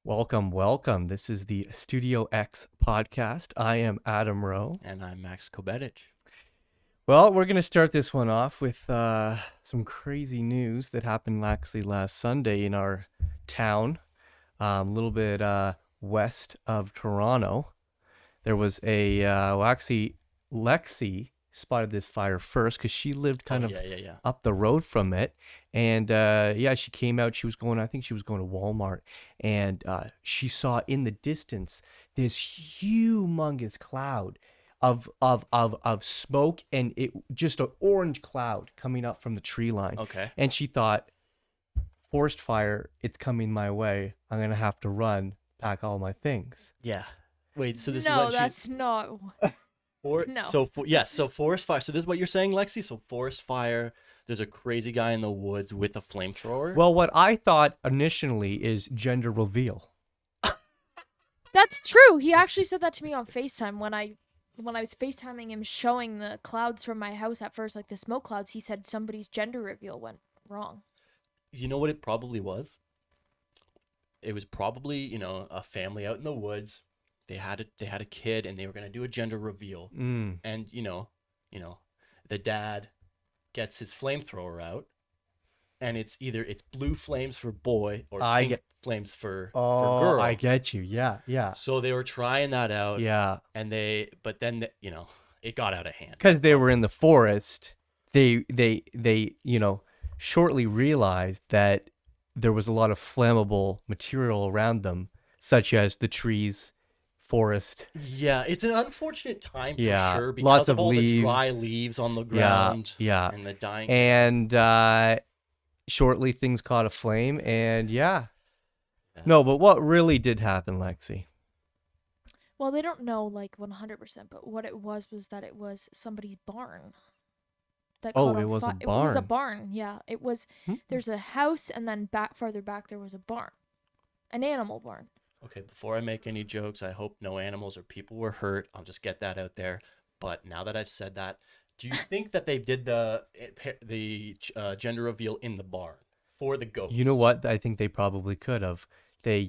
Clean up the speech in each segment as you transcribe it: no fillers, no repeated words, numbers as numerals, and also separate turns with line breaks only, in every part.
Welcome, welcome. This is the Studio X podcast. I am Adam Rowe.
And I'm Max Kobetich.
Well, we're going to start this one off with some crazy news that happened actually last Sunday in our town, a little bit west of Toronto. There was actually, Lexi spotted this fire first because she lived kind of up the road from it. And she came out. I think she was going to Walmart. And she saw in the distance this humongous cloud of smoke, and it just an orange cloud coming up from the tree line.
Okay.
And she thought, forest fire, it's coming my way. I'm going to have to run, pack all my things.
Yeah. Wait, so this
no,
is what
that's not. No.
So forest fire. So this is what you're saying, Lexi? So forest fire, there's a crazy guy in the woods with a flamethrower?
Well, what I thought initially is gender reveal.
That's true. He actually said that to me on FaceTime when I was FaceTiming him showing the clouds from my house at first, like the smoke clouds. He said somebody's gender reveal went wrong.
You know what it probably was? It was probably, a family out in the woods. They had a kid and they were going to do a gender reveal. And, the dad gets his flamethrower out, and it's blue flames for boy or pink flames for girl.
I get you. Yeah.
So they were trying that out.
Yeah.
And but then it got out of hand.
Because they were in the forest, they shortly realized that there was a lot of flammable material around them, such as the trees, forest.
Yeah, it's an unfortunate time for sure because
lots
of all
leaves.
the dry leaves on the ground.
Yeah.
And the dying.
And shortly things caught aflame, and No, but what really did happen, Lexi?
Well, they don't know 100%, but what it was that it was somebody's barn.
It was a barn.
It was a barn. Yeah, it was. There's a house, and then farther back there was a barn, an animal barn.
Okay, before I make any jokes, I hope no animals or people were hurt. I'll just get that out there. But now that I've said that, do you think that they did the gender reveal in the barn for the goats?
You know what? I think they probably could have. They,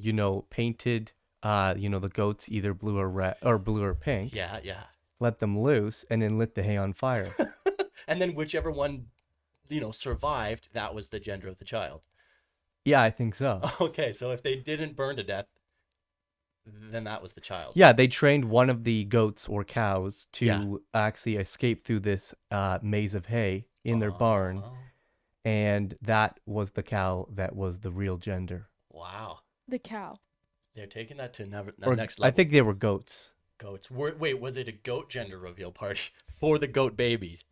painted, the goats either blue or red or blue or pink.
Yeah.
Let them loose and then lit the hay on fire.
And then whichever one, survived, that was the gender of the child.
Yeah, I think so.
Okay, so if they didn't burn to death, then that was the child.
Yeah, they trained one of the goats or cows to actually escape through this maze of hay in their barn. And that was the cow that was the real gender.
Wow.
The cow.
They're taking that to next level.
I think they were goats.
Goats. Wait, was it a goat gender reveal party for the goat babies?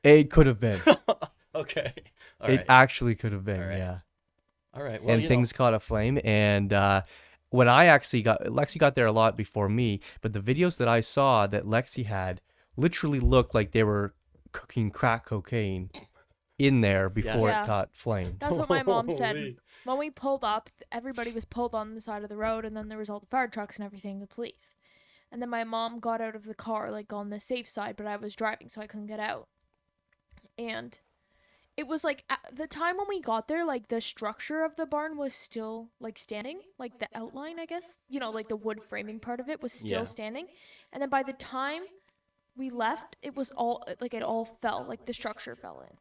It could have been.
Okay.
It actually could have been,
yeah. All right. Well,
and things caught aflame. And when Lexi got there a lot before me, but the videos that I saw that Lexi had literally looked like they were cooking crack cocaine in there before it caught flame.
That's what my mom said. When we pulled up, everybody was pulled on the side of the road, and then there was all the fire trucks and everything, the police. And then my mom got out of the car, on the safe side, but I was driving, so I couldn't get out. And it was at the time when we got there, the structure of the barn was still standing, the outline, I guess, the wood framing part of it was still standing. And then by the time we left, it was all it all fell, the structure fell in.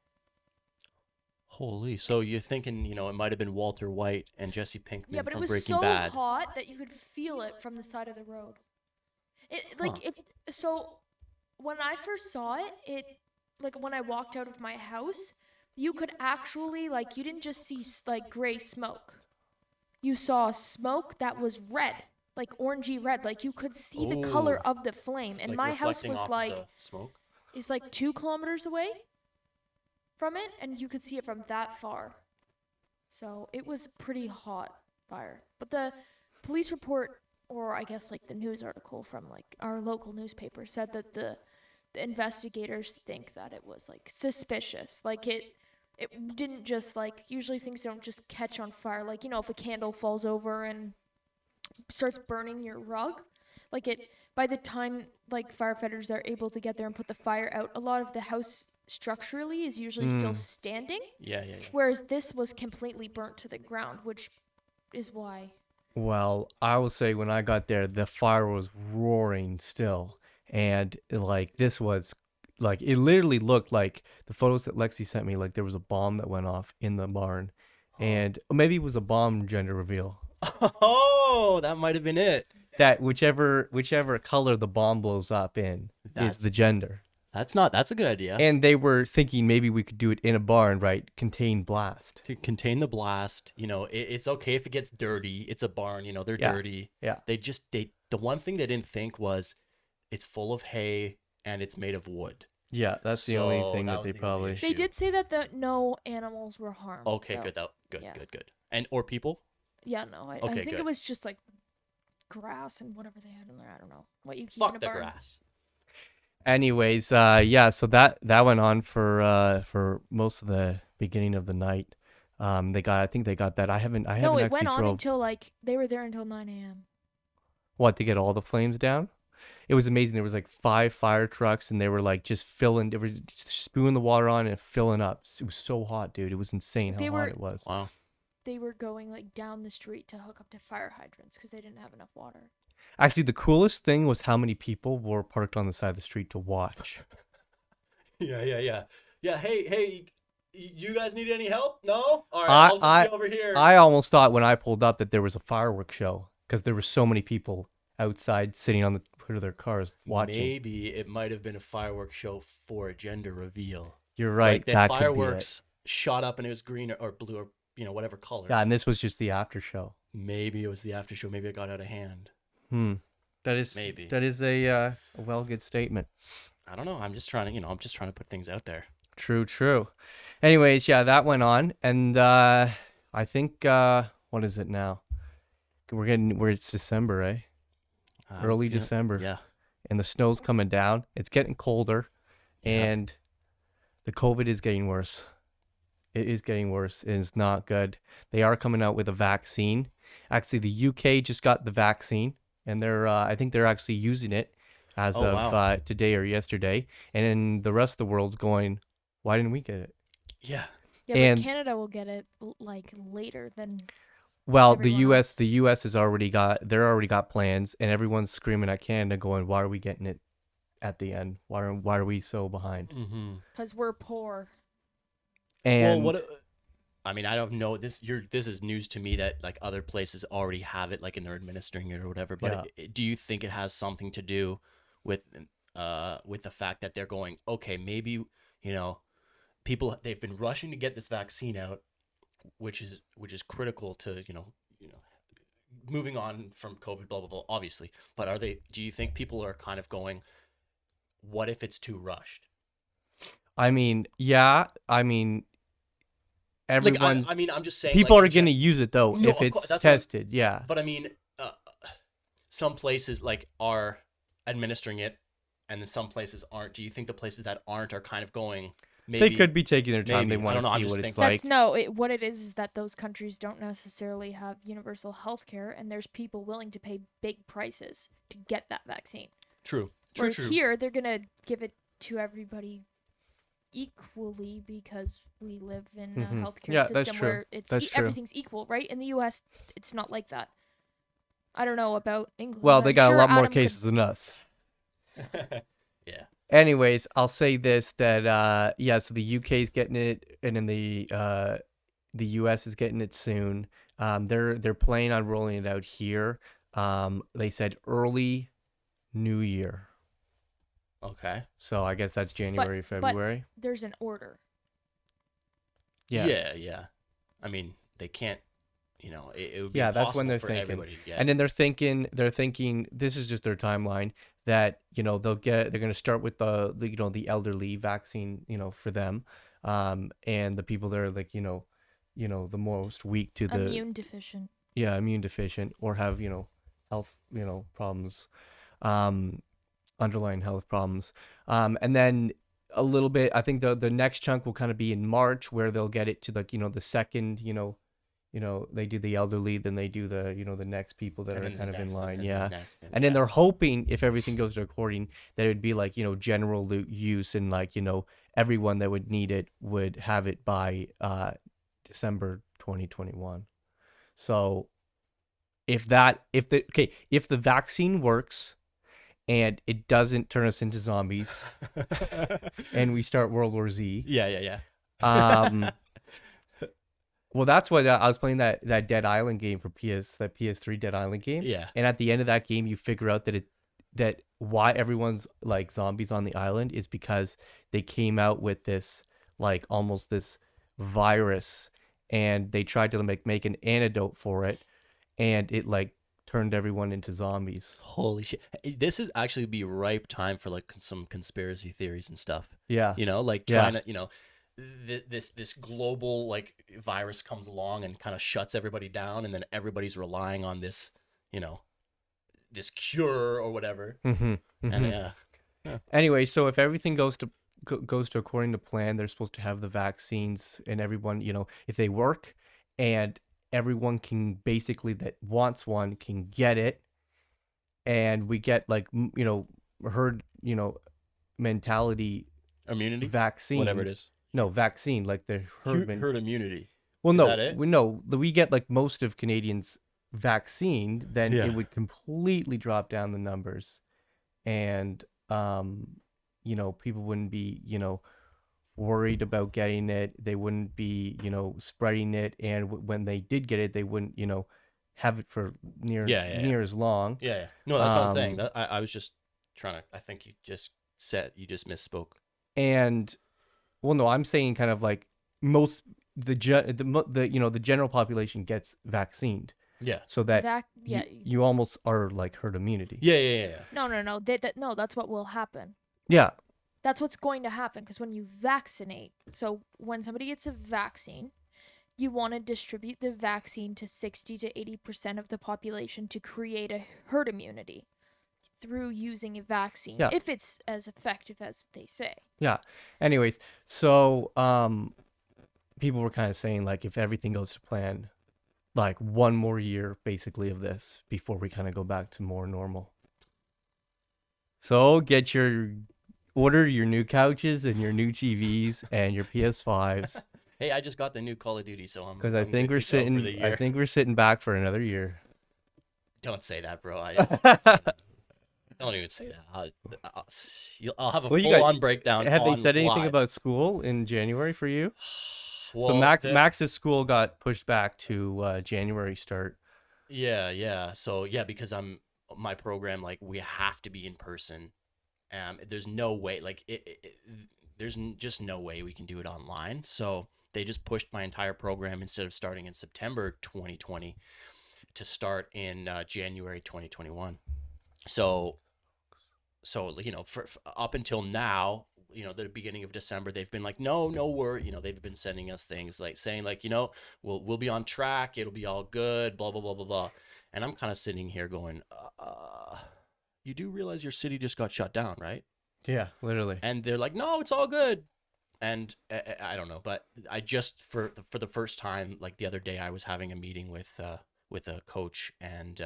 Holy, so you're thinking, it might have been Walter White and Jesse Pinkman
but
from
it was
Breaking
so
Bad.
hot that you could feel it from the side of the road. So when I first saw it, when I walked out of my house, you could actually, you didn't just see, gray smoke. You saw smoke that was red, orangey red. You could see the color of the flame. And my house was,
smoke?
Is 2 kilometers away from it, and you could see it from that far. So it was pretty hot fire. But the police report, or I guess, the news article from, our local newspaper said that the investigators think that it was suspicious. It didn't just usually things don't just catch on fire. If a candle falls over and starts burning your rug, by the time firefighters are able to get there and put the fire out, a lot of the house structurally is usually still standing.
Yeah.
Whereas this was completely burnt to the ground, which is why
Well, I will say when I got there, the fire was roaring still, and like this was like it literally looked like the photos that Lexi sent me. Like there was a bomb that went off in the barn,
Huh.
and maybe it was a bomb gender reveal.
Oh, that might have been it.
That whichever color the bomb blows up in is
That's
the gender.
that's a good idea.
And they were thinking maybe we could do it in a barn, right? Contained blast.
To contain the blast, it's okay if it gets dirty. It's a barn, they're
Yeah,
dirty.
yeah,
The one thing they didn't think was it's full of hay and it's made of wood.
yeah. That's the only
So
thing
that
that
was
they
the only
probably.
issue.
They did say that no animals were harmed.
Okay,
though.
good though. Good,
Yeah.
good, good. And or people?
Yeah, no, I
Okay,
think
good.
it was just like grass and whatever they had in there. I don't know what you keep in
Fuck
a
the
barn.
grass.
Anyways, yeah. So that went on for most of the beginning of the night. I think they got that. I haven't
No, it
actually
went on
drove
until like they were there until 9 a.m.
what to get all the flames down. It was amazing. There was like 5 fire trucks, and they were like just filling. They were just spewing the water on and filling up. It was so hot, dude. It was insane how
They
hot
were
it was.
Wow.
they were going like down the street to hook up to fire hydrants because they didn't have enough water.
Actually, the coolest thing was how many people were parked on the side of the street to watch.
Yeah, yeah, yeah. Yeah, hey, you guys need any help? No? All right,
I
I'll just
I
be over here.
I almost thought when I pulled up that there was a fireworks show because there were so many people outside sitting on the hood of their cars watching.
Maybe it might have been a fireworks show for a gender reveal.
You're right.
Like the
That could be it.
fireworks shot up and it was green or blue or whatever color.
Yeah, and this was just the after show.
Maybe it was the after show. Maybe it got out of hand.
That is
Maybe.
that is a well good statement.
I don't know. I'm just trying to put things out there.
True, true. Anyways, yeah, that went on, and I think what is it now? It's December, eh? Early
Yeah,
December,
Yeah.
and the snow's coming down. It's getting colder,
Yeah.
and the COVID is getting worse. It is getting worse. It is not good. They are coming out with a vaccine. Actually, the UK just got the vaccine, and I think they're actually using it as
Oh,
of
wow.
today or yesterday. And then the rest of the world's going, why didn't we get it?
Yeah.
Yeah,
And-
but Canada will get it like later than.
Well,
Everyone else.
the US has already got plans, and everyone's screaming at Canada, going, why are we getting it at the end? Why are we so behind?
Mm-hmm.
Because we're poor.
And
Well, I mean, I don't know. This is news to me that like other places already have it, like and they're administering it or whatever. But do you think it has something to do with the fact that they're going, okay, maybe people they've been rushing to get this vaccine out, which is critical to moving on from COVID, blah blah blah, obviously. But do you think people are kind of going, what if it's too rushed?
I mean, yeah, I mean,
Like,
everyone's
I'm just saying.
people
like,
are
in
going to
gen-
use it though
No,
if
of course,
it's
that's what I'm-
tested. Yeah.
But I mean, some places like are administering it, and then some places aren't. Do you think the places that aren't are kind of going? Maybe
They could be taking their time.
maybe.
They
I
want
don't know,
to
I'm
see
just
what it's
thinking.
like.
That's no. What it is that those countries don't necessarily have universal health care, and there's people willing to pay big prices to get that vaccine.
True.
Whereas here, they're gonna give it to everybody equally because we live in a
Mhm.
healthcare
Yeah,
system
that's true.
where it's
That's true.
everything's equal, right? In the U.S., it's not like that. I don't know about England.
Well, they
I'm
got
sure
a lot more
Adam could-
cases than us.
Yeah.
Anyways, I'll say this that yeah, so the UK's getting it, and then the US is getting it soon. They're planning on rolling it out here. They said early New Year.
Okay.
So I guess that's January,
but
February.
There's an order.
Yes.
Yeah. Yeah. I mean, they can't. It would be
Yeah, that's when
impossible
they're
for
thinking.
everybody to get.
And then they're thinking this is just their timeline that they're going to start with the elderly vaccine, for them, and the people that are like the most weak to the
Immune deficient.
immune deficient or have health problems, underlying health problems, and then a little bit. I think the next chunk will kind of be in March where they'll get it to the second they do the elderly, then they do the the next people that
And
are
then the
kind of in
next,
line,
and
yeah.
the next,
And then
yeah.
they're hoping, if everything goes according, that it would be like general use, and like everyone that would need it would have it by December 2021. So if the vaccine works and it doesn't turn us into zombies and we start World War Z,
Yeah.
um, well, that's why I was playing that Dead Island game for that PS3 Dead Island game.
Yeah.
And at the end of that game, you figure out that why everyone's like zombies on the island is because they came out with this like almost this virus, and they tried to make an antidote for it, and it like turned everyone into zombies.
Holy shit. This is actually be ripe time for like some conspiracy theories and stuff.
Yeah.
You know, like
Yeah.
trying to, this global like virus comes along and kind of shuts everybody down, and then everybody's relying on this, this cure or whatever.
Mm-hmm. Mm-hmm.
And yeah.
Anyway, so if everything goes to according to plan, they're supposed to have the vaccines, and everyone, if they work, and everyone can basically that wants one can get it, and we get like herd mentality
Immunity,
vaccine,
whatever it is.
No, vaccine, like the
Herd immunity.
Well,
Is
no,
that it?
we get like most of Canadians vaccinated, then
Yeah.
it would completely drop down the numbers, and people wouldn't be worried about getting it. They wouldn't be spreading it, and when they did get it, they wouldn't have it for near as long.
Yeah. No, that's what I was saying.
Um,
I was just trying to. I think you just misspoke.
And well, no, I'm saying kind of like most the general population gets vaccinated,
Yeah.
so that
Yeah.
you almost are like herd immunity.
Yeah.
No. No, that's what will happen.
Yeah.
That's what's going to happen, because when you vaccinate, so when somebody gets a vaccine, you want to distribute the vaccine to 60 to 80% of the population to create a herd immunity through using a vaccine,
Yeah.
if it's as effective as they say.
Yeah. Anyways, so people were kind of saying like if everything goes to plan, like one more year basically of this before we kind of go back to more normal. So order your new couches and your new TVs and your PS5s,
Hey, I just got the new Call of Duty, so I'm
because
I'm good to go for the year.
I think we're sitting back for another year.
Don't say that, bro. Don't even say that. I'll have a
Well, you
full-on breakdown.
Have they
on
said anything
live.
about school in January for you?
Well,
So Max's school got pushed back to January start.
Yeah. So yeah, because my program, like we have to be in person. There's no way, like there's just no way we can do it online. So they just pushed my entire program, instead of starting in September 2020 to start in January 2021. So for up until now, the beginning of December, they've been like, no worry. They've been sending us things like saying like, we'll be on track. It'll be all good, blah, blah, blah, blah, blah. And I'm kind of sitting here going, you do realize your city just got shut down, right?
Yeah, literally.
And they're like, no, it's all good. And I don't know, but I just, for the first time, like the other day, I was having a meeting with a coach, and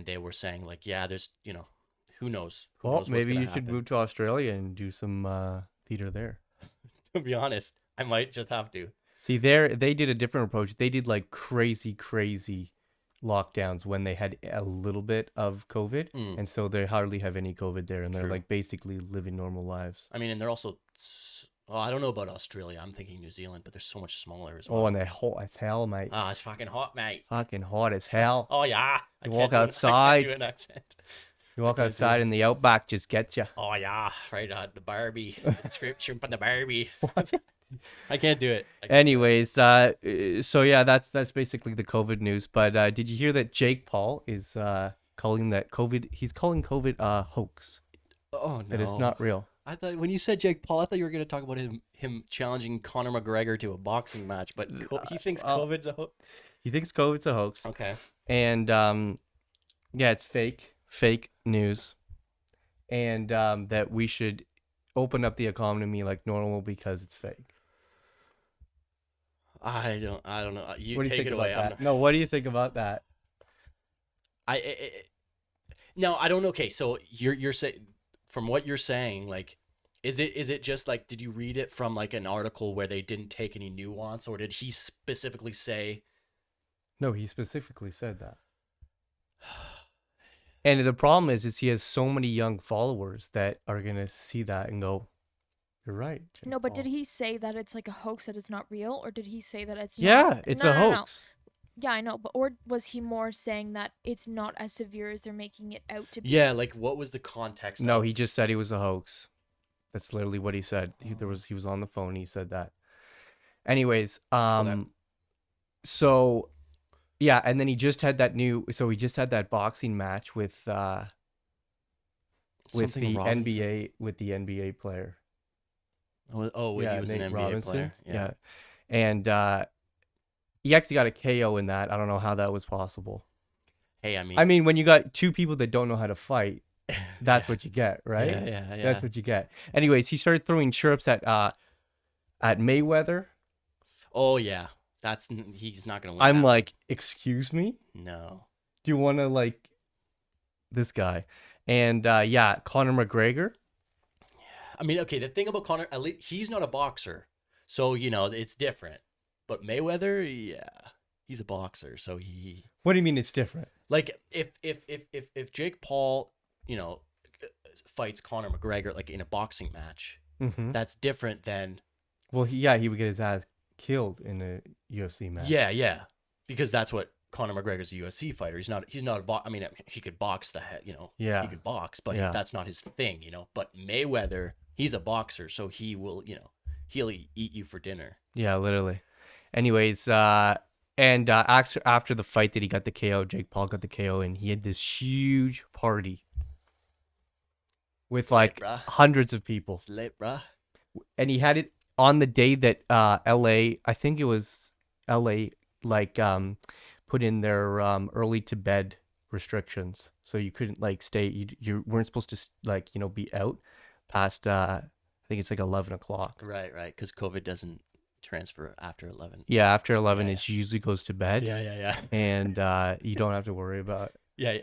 they were saying like, yeah, there's, who knows?
Well,
knows what's
maybe
gonna
you should
happen.
move to Australia and do some theater there.
To be honest, I might just have to.
See, they did a different approach. They did like crazy lockdowns when they had a little bit of COVID, and so they hardly have any COVID there, and they're
True.
like basically living normal lives.
I mean, and they're also, well, I don't know about Australia. I'm thinking New Zealand, but they're so much smaller as well.
Oh, and they're hot as hell, mate.
Ah, it's fucking hot, mate.
Fucking hot as hell.
Oh yeah.
You walk
I
outside.
can't do an accent.
You walk outside and the outback just gets you.
Oh yeah, right. The Barbie, the shrimp on the Barbie. I can't do it.
Anyways, so yeah, that's basically the COVID news. But did you hear that Jake Paul is calling that COVID? He's calling COVID a hoax.
Oh no,
That it's not real.
I thought when you said Jake Paul, I thought you were going to talk about him challenging Conor McGregor to a boxing match, but he thinks COVID's a hoax.
He thinks COVID's a hoax.
Okay.
And yeah, it's fake news, and that we should open up the economy like normal because it's fake.
I don't know.
What do
You
you
take
think
it
about
away.
that? No, what do you think about that?
No, I don't know. Okay, so you're saying, from what you're saying, like, is it just like, did you read it from like an article where they didn't take any nuance, or did he specifically say
No, he specifically said that. And the problem is he has so many young followers that are gonna see that and go, "You're right." Jake
No, but
Paul."
did he say that it's like a hoax, that it's not real, or did he say that it's not?
Yeah, it's
No,
a
no, no, no.
hoax.
Yeah, I know, but or was he more saying that it's not as severe as they're making it out to be?
Yeah, like what was the context?
No,
of...
he just said he was a hoax. That's literally what he said.
Oh.
He was on the phone. He said that. Anyways,
Okay.
so yeah, and then he just had that he just had that boxing match with
Something Robinson.
with the NBA player.
Oh, wait,
Yeah,
he was
Nate
an NBA
Robinson.
player.
Yeah. And he actually got a KO in that. I don't know how that was possible.
Hey,
I mean, when you got two people that don't know how to fight, that's what you get, right?
Yeah.
That's what you get. Anyways, he started throwing chirps at Mayweather.
Oh yeah, he's not gonna win.
I'm
that
like, excuse me?
one. No.
Do you want to like this guy? And yeah, Conor McGregor.
I mean, okay. The thing about Conor, at least he's not a boxer, so it's different. But Mayweather, yeah, he's a boxer, so he
What do you mean it's different?
like if Jake Paul, fights Conor McGregor like in a boxing match,
Mm-hmm.
that's different than
Well, he would get his ass killed in a UFC match.
yeah, because that's what Conor McGregor's a UFC fighter. He's not a I mean, he could box the head,
Yeah.
he could box, but
Yeah.
that's not his thing, But Mayweather, he's a boxer, so he will, he'll eat you for dinner.
Yeah, literally. Anyways, and after the fight that he got the KO, Jake Paul got the KO, and he had this huge party with
It's lit,
like
bruh.
hundreds of people,
It's lit, bruh.
and he had it on the day that LA, I think it was LA, like put in their early to bed restrictions, so you couldn't like stay, you weren't supposed to like be out past I think it's like 11 o'clock.
Right, because COVID doesn't transfer after 11.
Yeah, after 11
Yeah.
it usually goes to bed.
Yeah.
And you don't have to worry about.
Yeah.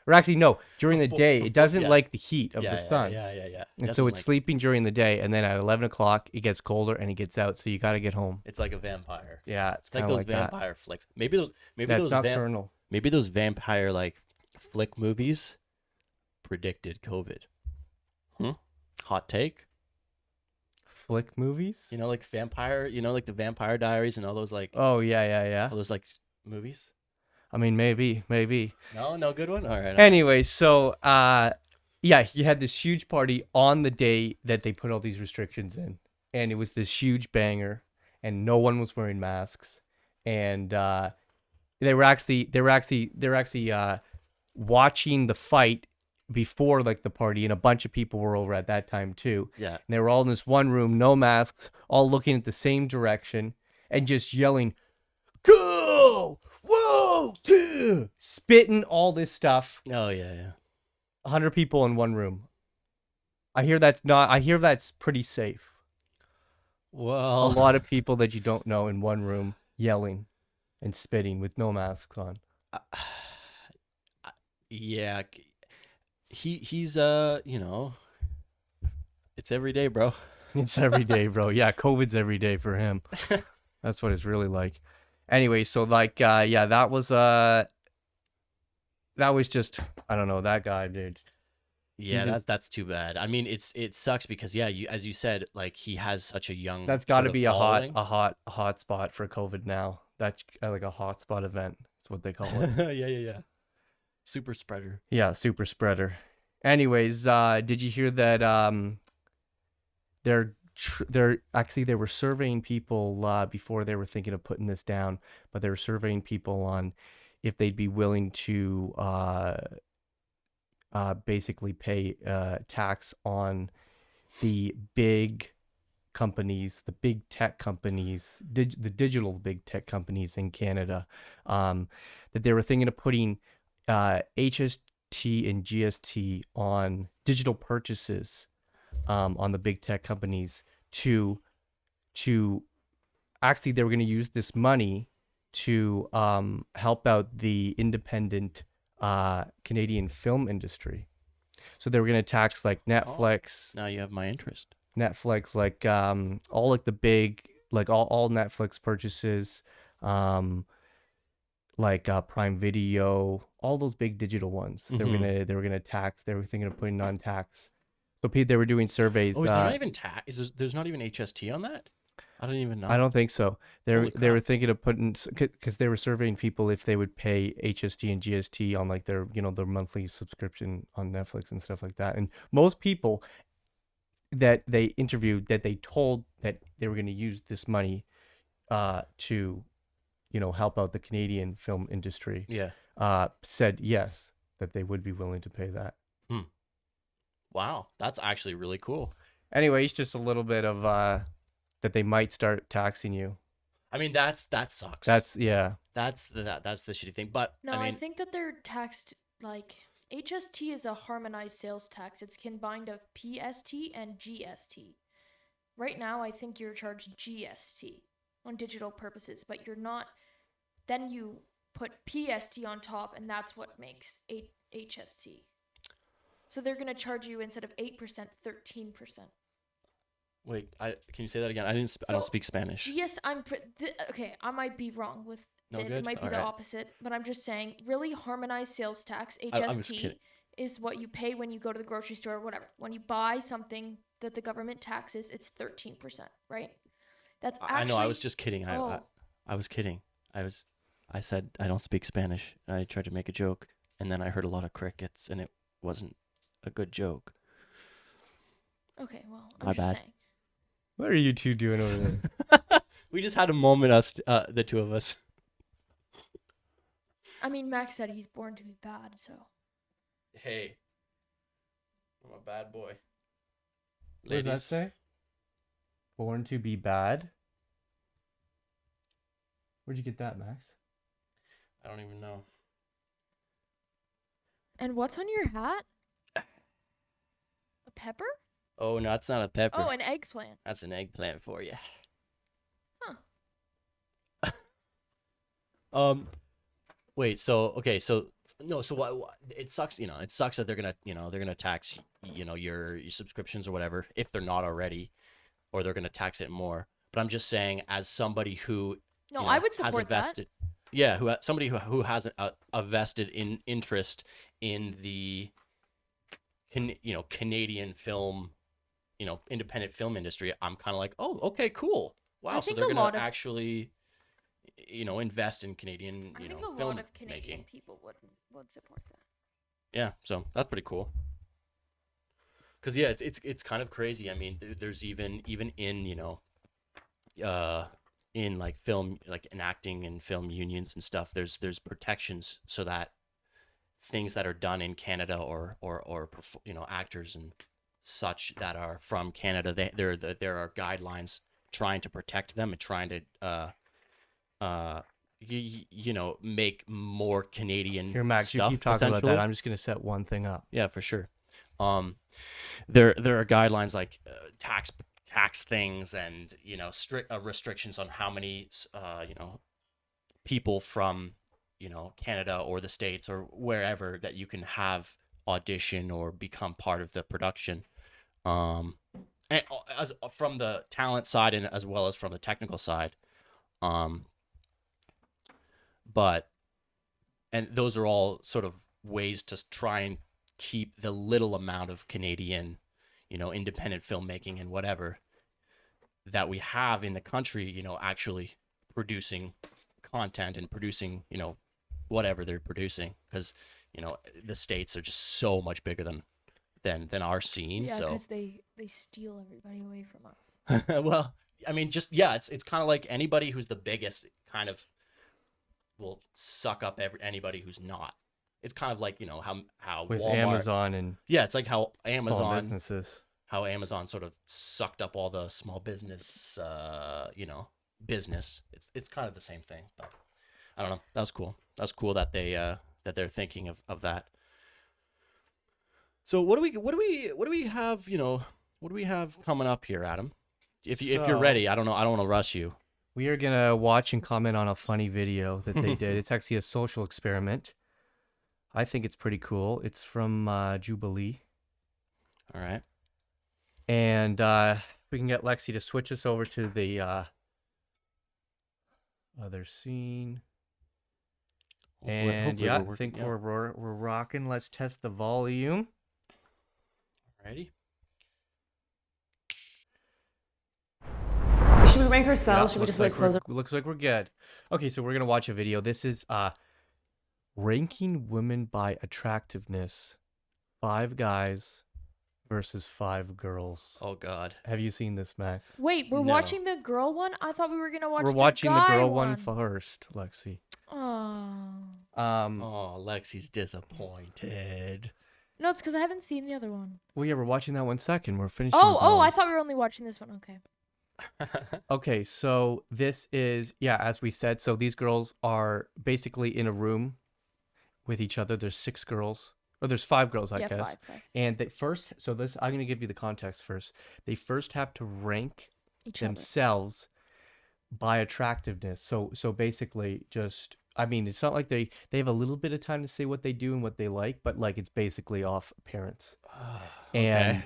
Or actually, no, during the day it doesn't
yeah.
like the heat of the
Yeah,
sun.
Yeah.
And
Doesn't
so it's
like-
sleeping during the day, and then at 11 o'clock it gets colder and it gets out, so you got to get home.
It's like a vampire.
Yeah, it's
It's like
kind
those
of like that.
vampire flicks. Maybe
That's
those
nocturnal.
maybe those vampire like flick movies predicted COVID. Hot take.
Flick movies?
Like vampire. Like the Vampire Diaries and all those like
Oh, yeah.
all those like movies.
I mean, maybe.
No good one. All right.
Anyway, so yeah, he had this huge party on the day that they put all these restrictions in, and it was this huge banger, and no one was wearing masks, and they were actually watching the fight before like the party, and a bunch of people were over at that time too.
Yeah.
And they were all in this one room, no masks, all looking at the same direction and just yelling, "Go! Whoa! Two!" Spitting all this stuff.
Oh yeah.
100 people in one room. I hear that's pretty safe.
Well,
A lot of people that you don't know in one room yelling and spitting with no masks on.
yeah. He's it's every day, bro.
It's every day, bro. Yeah, COVID's every day for him. That's what it's really like. Anyway, so like yeah, that was just, I don't know, that guy, dude.
Yeah,
just-
that's too bad. I mean, it sucks because yeah, as you said, like he has such a young.
That's got to
sort of
be
following.
a hot spot for COVID now. That's like a hotspot event. That's what they call it.
Yeah. Super spreader.
Yeah, super spreader. Anyways, did you hear that they were surveying people before they were thinking of putting this down, but they were surveying people on if they'd be willing to basically pay tax on the big companies, the big tech companies, the digital big tech companies in Canada, that they were thinking of putting HST and GST on digital purchases on the big tech companies to actually they were going to use this money to help out the independent Canadian film industry. So they were going to tax like Netflix.
Now you have my interest.
Netflix, like all like the big, like all Netflix purchases, like Prime Video, all those big digital ones.
Mhm.
They were gonna tax. They were thinking of putting on tax. So Pete, they were doing surveys.
Oh, is there not even there's not even HST on that? I didn't even
I
know.
don't think so.
Holy
They were
crap.
thinking of putting, because they were surveying people if they would pay HST and GST on like their their monthly subscription on Netflix and stuff like that. And most people that they interviewed, that they told that they were going to use this money to help out the Canadian film industry,
Yeah.
said yes, that they would be willing to pay that.
Hmm. Wow, that's actually really cool.
Anyway, it's just a little bit of that they might start taxing you.
I mean, that sucks.
That's yeah.
That's the shitty thing. But
No,
I
I
mean,
think that they're taxed like HST is a harmonized sales tax. It's combined of PST and GST. Right now, I think you're charged GST on digital purposes, but you're not. Then you put PST on top, and that's what makes HST. So they're gonna charge you instead of 8%, 13%.
wait, can you say that again? I don't
So
speak Spanish.
okay, I might be wrong with
No
it. It
good.
might be
All
the
right.
opposite, but I'm just saying, really harmonized sales tax
I'm just kidding.
(HST) is what you pay when you go to the grocery store or whatever. When you buy something that the government taxes, it's 13%, right? That's
I know. I
actually
was just kidding.
oh,
I was kidding. I said I don't speak Spanish. I tried to make a joke, and then I heard a lot of crickets, and it wasn't a good joke.
okay. Well, I'm
My
just
bad.
saying.
What are you two doing over there?
We just had a moment, the two of us.
I mean, Max said he's born to be bad, so
Hey, I'm a bad boy.
What does that
Ladies,
say? Born to be bad? Where'd you get that, Max?
I don't even know.
and what's on your hat? A pepper?
Oh no, it's not a pepper.
Oh, an eggplant.
That's an eggplant for you.
Huh.
Um, Wait. So okay. So no. So what? It sucks. It sucks that they're gonna tax your subscriptions or whatever if they're not already, or they're gonna tax it more. But I'm just saying, as somebody who
No, I would
has a
support that.
vested, yeah, somebody who has a vested interest in the Canadian film, independent film industry. I'm kind of like, oh, okay, cool.
I
Wow. So
think
they're
a
gonna
lot of
actually invest in Canadian,
I think a lot
film
of Canadian
making.
people would support that.
Yeah, so that's pretty cool. Cause yeah, it's kind of crazy. I mean, there's even in uh in like film, like in acting and film unions and stuff. There's protections so that things that are done in Canada or actors and such that are from Canada, there are guidelines trying to protect them and trying to uh make more Canadian
Here, Max, you
stuff
keep talking about that.
essentially.
I'm just gonna set one thing up.
Yeah, for sure. Um, there are guidelines like tax things and strict restrictions on how many people from Canada or the States or wherever that you can have audition or become part of the production. Um, and as from the talent side and as well as from the technical side. Um, but and those are all sort of ways to try and keep the little amount of Canadian, independent filmmaking and whatever that we have in the country, actually producing content and producing, whatever they're producing, because the states are just so much bigger than our scene.
Yeah,
So
because they steal everybody away from us.
well, I mean, just yeah, it's kind of like anybody who's the biggest kind of will suck up anybody who's not. It's kind of like how
With
Walmart.
Amazon and
Yeah, it's like
small businesses.
How Amazon sort of sucked up all the small business, business. It's kind of the same thing, but I don't know. That was cool. That was cool that they're thinking of that. So what do we have? What do we have coming up here, Adam? If you're
So
ready, I don't know. I don't want to rush you.
we are gonna watch and comment on a funny video that they did. It's actually a social experiment. I think it's pretty cool. It's from Jubilee,
All right.
and we can get Lexi to switch us over to the other scene. And
hopefully
yeah,
we're
I
working.
think we're rocking. Let's test the volume.
Ready?
Should we rank ourselves?
Yeah,
Should we just like close our...
looks like we're good. Okay, so we're gonna watch a video. This is ranking women by attractiveness. 5 guys versus 5 girls.
Oh God.
Have you seen this, Max?
Wait, we're
No.
watching the girl one? I thought we were gonna watch
We're
the
watching the
guy
girl
one
one first, Lexi.
Oh.
Oh, Lexi's disappointed.
No, it's because I haven't seen the other one.
Well, yeah, we're watching that one second. We're finishing.
Oh,
with
I
that
thought we were only watching this one. Okay.
one. Okay, so this is as we said. So these girls are basically in a room with each other. There's 6 girls, or there's 5 girls, I
Yeah,
guess.
5.
And they first. So this, I'm gonna give you the context first. They first have to rank
Each other.
themselves by attractiveness. So basically, just I mean, it's not like they have a little bit of time to say what they do and what they like, but like it's basically off appearance. And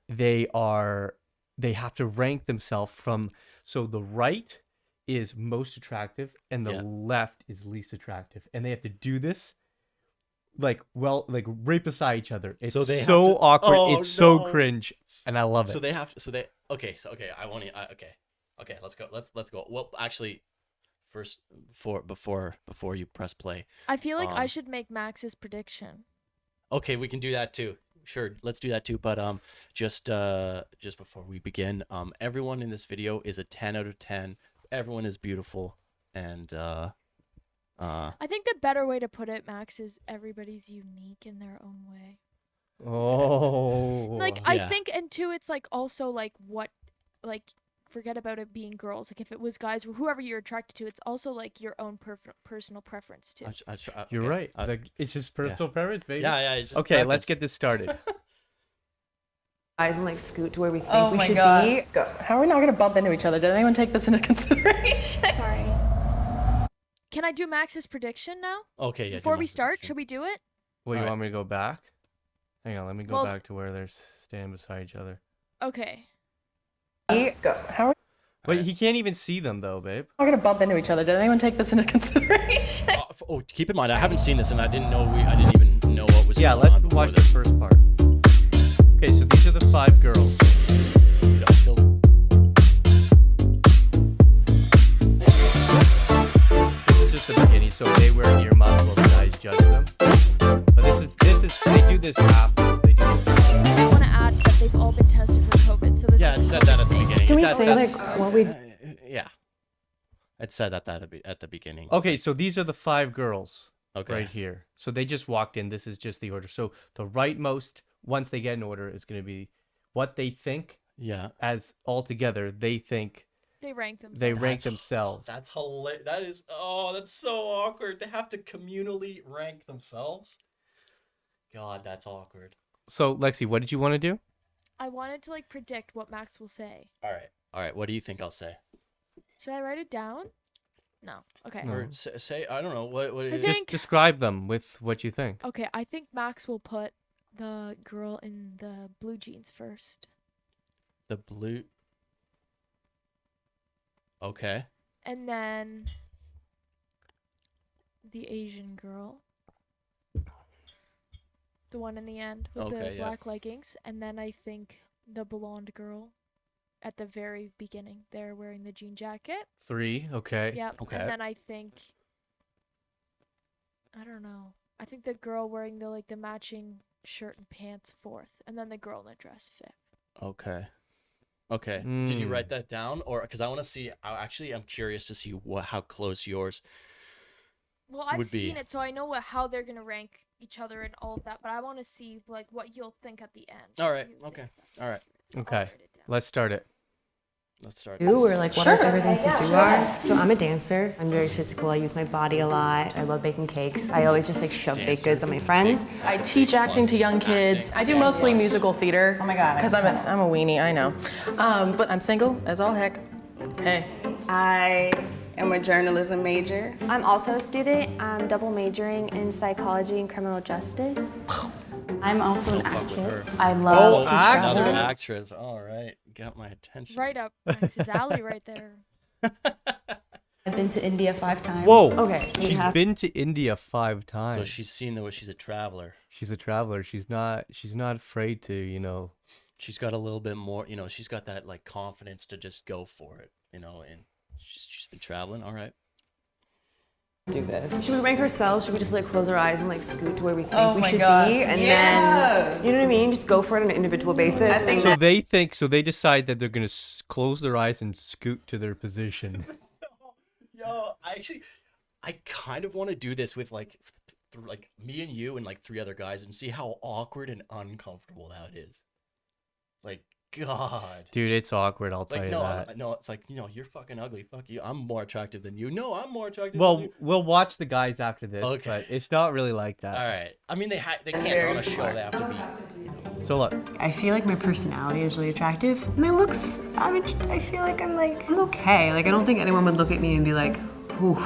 they have to rank themselves from, so the right is most attractive and the left is least attractive, and they have to do this like right beside each other. It's
So they have
so
to-
awkward.
Oh,
it's so
no.
cringe, and I love it.
So they have to. Okay. I want to. Okay. Let's go. Let's go. Well, actually, first before you press play.
I feel like I
um,
should make Max's prediction.
Okay, we can do that too. Sure, let's do that too. But just before we begin, everyone in this video is a 10 out of 10. Everyone is beautiful, and
I think the better way to put it, Max, is everybody's unique in their own way.
Oh,
Like I
Yeah.
think, and two, it's like also like forget about it being girls. Like if it was guys, or whoever you're attracted to, it's also like your own personal preference too.
You're
okay.
right. Like, it's just personal preference, baby.
Yeah. It's just
Okay, let's
preference.
get this started.
eyes and like scoot to where we think
Oh
we
my
should
God.
be? Go.
How are we not going to bump into each other? Did anyone take this into consideration?
Sorry. Can I do Max's prediction now?
Okay, yeah.
Before we start, should we do it?
Well, you
Alright.
want me to go back? Hang on, let me go
Well-
back to where they're standing beside each other.
Okay.
Go.
How are we
Wait, he can't even see them though, babe.
not going to bump into each other? Did anyone take this into consideration?
Oh, keep in mind, I haven't seen this, and I didn't even know what was.
Yeah,
going
let's
on before
watch the
this.
first part. Okay, so these are the 5 girls.
Dude, I'm still-
This is just the beginning, so they wear earmuffs while the guys judge them. But this is they do this after. They do this.
I want to add that they've all been tested for COVID, so this
Yeah,
is
it said that at the
safe.
beginning.
Can we
That-
say
that's-
like what we...
Yeah. It said that at the beginning.
Okay, so these are the 5 girls
Okay.
right here. So they just walked in. This is just the order. So the rightmost, once they get in order, is going to be what they think
Yeah.
as altogether. They think
They rank themselves.
they rank themselves.
That's hilarious. That is. Oh, that's so awkward. They have to communally rank themselves. God, that's awkward.
So Lexi, what did you want to do?
I wanted to like predict what Max will say.
All right. What do you think I'll say?
Should I write it down? No. Okay.
No.
Or say I don't know. What
I
is
think-
Just describe them with what you think.
Okay, I think Max will put the girl in the blue jeans first.
the blue? Okay.
And then the Asian girl. The one in the end with the
Okay, yeah.
black leggings. And then I think the blonde girl at the very beginning. They're wearing the jean jacket.
3, okay.
Yep.
Okay.
And then I think I don't know. I think the girl wearing the matching shirt and pants 4th. And then the girl in the dress 5th.
Okay. Okay. Did you
Mm.
write that down, or because I want to see? I'm curious to see how close yours.
Well, I've
Would be-
seen it, so I know how they're gonna rank each other and all of that. But I want to see like what you'll think at the end.
All
if
right,
you
okay,
think that's
all right.
So I'll
Okay.
write it down.
Let's start it.
Let's start.
do or like what our favorite things to do are. So I'm a dancer. I'm very physical. I use my body a lot. I love baking cakes. I always just like shove baked goods on my friends.
I teach acting to young kids. I do mostly musical theater.
Oh my God, I
Because I'm a weenie, I know. But I'm single as all heck. Hey.
I am a journalism major.
I'm also a student. I'm double majoring in psychology and criminal justice.
I'm also an
Fuck with her.
actress.
I love to
Another
travel.
actress. All right, got my attention.
Right up Max's alley, right there.
I've been to India 5 times.
Whoa.
Okay, so we
She's
have
been to India 5 times.
So she's seen the way she's a traveler.
She's a traveler. She's not afraid to,
She's got a little bit more, she's got that like confidence to just go for it, and she's been traveling. All right.
do this. Should we rank ourselves? Should we just like close our eyes and like scoot to where we think
Oh
we
my
should
God.
be, and
Yeah.
then you know what I mean? Just go for it on an individual basis.
So they decide that they're gonna close their eyes and scoot to their position.
Yo, I kind of want to do this with like me and you and like 3 other guys and see how awkward and uncomfortable that is. Like, God.
Dude, it's awkward, I'll tell
Like,
you that.
no, it's like, you're fucking ugly. Fuck you. I'm more attractive than you. No, I'm more attractive than
Well,
you.
we'll watch the guys after this,
Okay.
but it's not really like that.
All right. I mean, they can't run a show. They have to be.
So look,
I feel like my personality is really attractive. My looks, I feel like I'm okay. Like I don't think anyone would look at me and be like, ooh.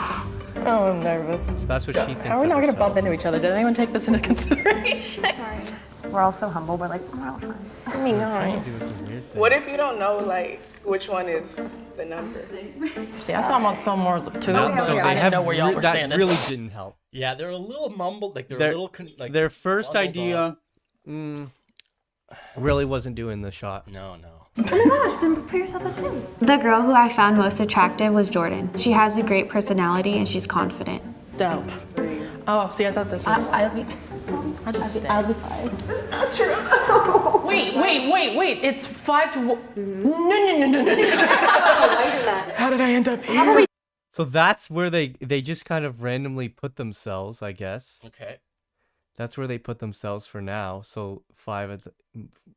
Oh, I'm nervous.
that's what she thinks.
How are we
of
not going to
herself.
bump into each other? Did anyone take this into consideration?
Sorry.
We're all so humble. We're like, we're all fine.
I mean, all right.
Dude, it's a weird thing.
What if you don't know, like, which one is the number?
See, I saw them on somewhere as a 2,
No,
but
so
I
they
didn't
have
know where y'all were
that
standing.
really didn't help.
Yeah, they're a little mumbled. Like, they're
Their-
a little.
Their first
bundled
idea really wasn't doing the shot.
No.
Then prepare yourself a too.
The girl who I found most attractive was Jordan. She has a great personality and she's confident.
Dope. Oh, see, I thought this was...
I'll be
I'll
be fine.
Wait. It's 5 to 1. No. How did I end up here?
So that's where they just kind of randomly put themselves, I guess.
Okay.
That's where they put themselves for now. So 5 at the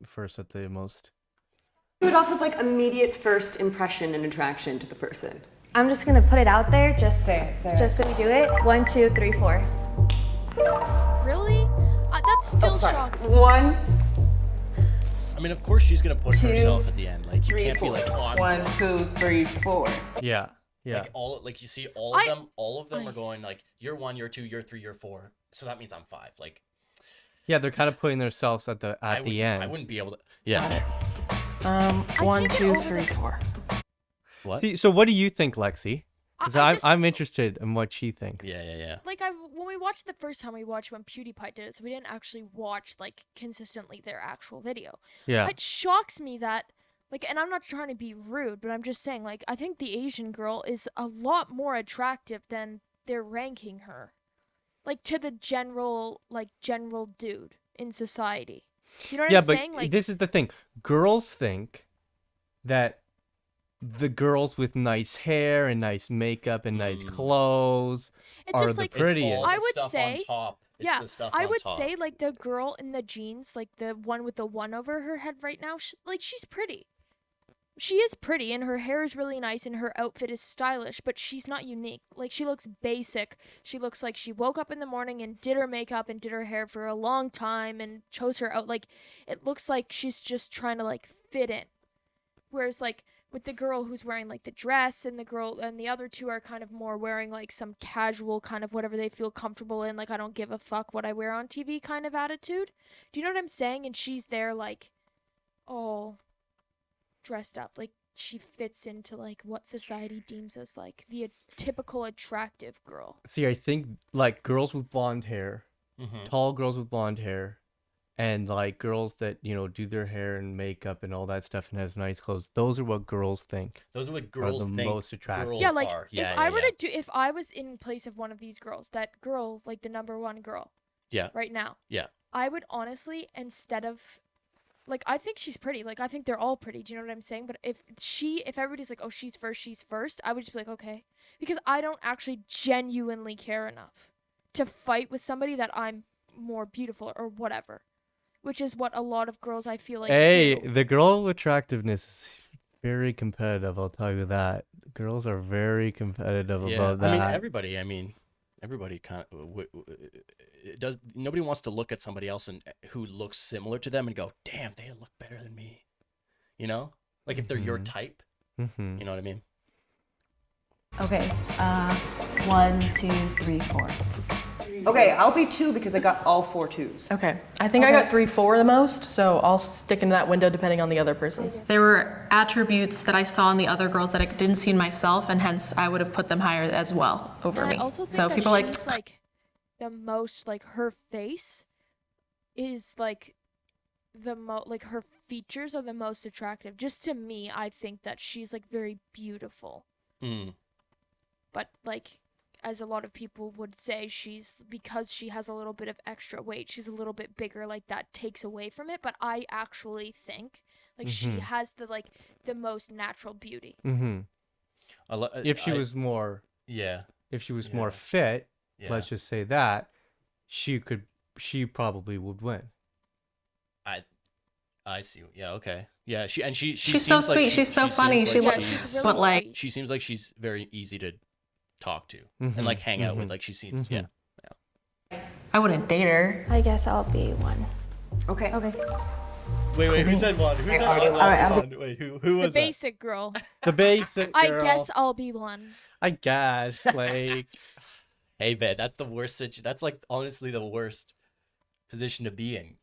first at the most.
Do it off with like immediate first impression and attraction to the person.
I'm just gonna put it out there, just
Say it.
just so we do it. 1, 2, 3, 4.
Really? That still shocks me.
1,
I mean, of course she's gonna put
2,
herself at the end. Like, you
3,
can't be
4.
like, oh, I'm
1,
drunk.
2, 3, 4.
Yeah.
Like, you see all of them are going like, you're 1, you're 2, you're 3, you're 4. So that means I'm 5. Like,
Yeah, they're kind of putting themselves at the end.
I wouldn't be able to. Yeah.
1,
can't get
2,
over
3,
the-
4.
What?
See, so what do you think, Lexi? Because
I just-
I'm interested in what she thinks.
Yeah.
Like when we watched the first time, we watched when PewDiePie did it, so we didn't actually watch like consistently their actual video.
Yeah.
It shocks me that like, and I'm not trying to be rude, but I'm just saying like I think the Asian girl is a lot more attractive than they're ranking her, like to the general dude in society. You know what
Yeah,
I'm
but
saying? Like,
this is the thing. Girls think that the girls with nice hair and nice makeup and nice clothes
it's
are
just
the
like
prettiest.
I would say-
on top. It's
yeah,
the stuff
I
on
would
top.
say like the girl in the jeans, like the one with the 1 over her head right now, she's pretty. She is pretty and her hair is really nice and her outfit is stylish, but she's not unique. Like she looks basic. She looks like she woke up in the morning and did her makeup and did her hair for a long time and chose her out. Like it looks like she's just trying to like fit in. Whereas like with the girl who's wearing like the dress and the other 2 are kind of more wearing like some casual kind of whatever they feel comfortable in, like I don't give a fuck what I wear on TV kind of attitude. Do you know what I'm saying? And she's there like all dressed up, like she fits into like what society deems as like the typical attractive girl.
See, I think like girls with blonde hair,
Mm-hmm.
tall girls with blonde hair, and like girls that do their hair and makeup and all that stuff and have nice clothes. Those are what girls think.
Those are what
Are
girls
the
think
most attractive.
girls
Yeah, like
are.
if I were to do, if I was in place of one of these girls, that girl, like the number 1 girl,
Yeah.
right now,
Yeah.
I would honestly, instead of, like, I think she's pretty. Like, I think they're all pretty. Do you know what I'm saying? But if everybody's like, oh, she's first, I would just be like, okay. Because I don't actually genuinely care enough to fight with somebody that I'm more beautiful or whatever. Which is what a lot of girls I feel like
Hey,
do.
the girl attractiveness is very competitive, I'll tell you that. Girls are very competitive about that.
I mean, everybody kind of it does. Nobody wants to look at somebody else and who looks similar to them and go, "Damn, they look better than me." You know, like if they're your type.
Mm-hmm.
You know what I mean?
Okay. 1, 2, 3, 4. Okay, I'll be 2 because I got all 4 2s.
Okay. I think I got 3, 4 the most, so I'll stick in that window depending on the other person's.
There were attributes that I saw in the other girls that I didn't see in myself, and hence I would have put them higher as well over
And
me.
I also think
So
that
people
she's like the most like her face is like like her features are the most attractive. Just to me, I think that she's like very beautiful.
Mm.
But like as a lot of people would say, she's because she has a little bit of extra weight, she's a little bit bigger, like that takes away from it. But I actually think like she has the most natural beauty.
If she was more
Yeah.
if she was more fit,
Yeah.
let's just say that, she probably would win.
I see. Yeah. Okay. Yeah. She's
she's so
seems like
sweet. She's so funny.
seems
She
like
looks,
she's really
but like
sweet.
she seems like she's very easy to talk to and like hang out with. Like she seems. Yeah.
I wouldn't date her.
I guess I'll be 1.
Okay.
Wait. Who said one? Who said
already
one?
lied.
Hold on, Wait. Who
The
was that?
basic girl.
The basic
I
girl.
guess I'll be 1.
I guess, like,
Hey, man, that's the worst That's like honestly the worst position to be in,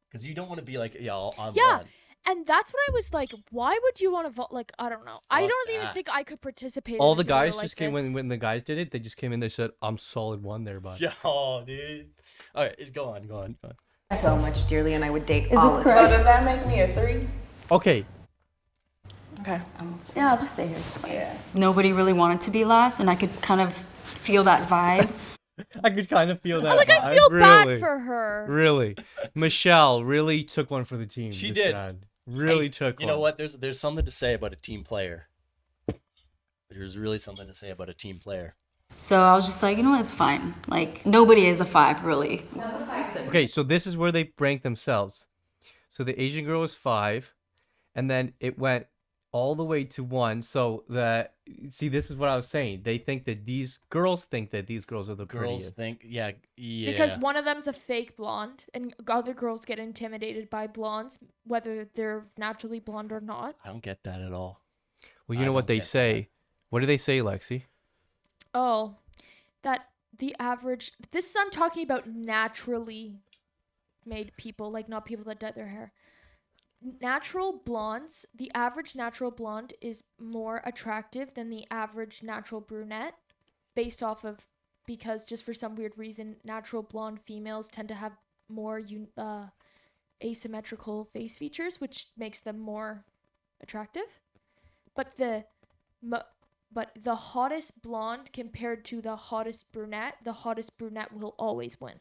because you don't want to be like, yeah, I'm
Yeah.
one.
And that's what I was like, why would you want to vote? Like, I don't know. I
Fuck
don't even
that.
think I could participate
all
in a
the
video
guys
like
just came
this.
when the guys did it. They just came in. They said, "I'm solid 1 there, bud."
Yo, dude. All right, go on.
So much dearly, and I would date
Is
all
this
of
correct?
So does that make me a 3?
Okay.
Okay.
Yeah, I'll just stay here. It's fine.
Yeah.
Nobody really wanted to be last, and I could kind of feel that vibe.
I could kind of feel that.
Like, I
vibe.
feel
really,
bad for her.
Really, Michelle really took one for the team.
She
this
did.
round. Really
Hey,
took
You
one.
know what? There's something to say about a team player. There's really something to say about a team player.
So I was just like, you know what, it's fine. Like, nobody is a 5, really.
Okay, so this is where they rank themselves. So the Asian girl was 5, and then it went all the way to 1. So see, this is what I was saying. They think that these girls are the
Girls
prettiest.
think, yeah.
Because one of them's a fake blonde, and other girls get intimidated by blondes, whether they're naturally blonde or not.
I don't get that at all.
Well, you
I
know what
don't
they
get
say. What do they say, Lexi?
Oh, that the average. This I'm talking about naturally made people, like not people that dye their hair. Natural blondes, the average natural blonde is more attractive than the average natural brunette, based off of, because just for some weird reason, natural blonde females tend to have more asymmetrical face features, which makes them more attractive. But the hottest blonde compared to the hottest brunette will always win.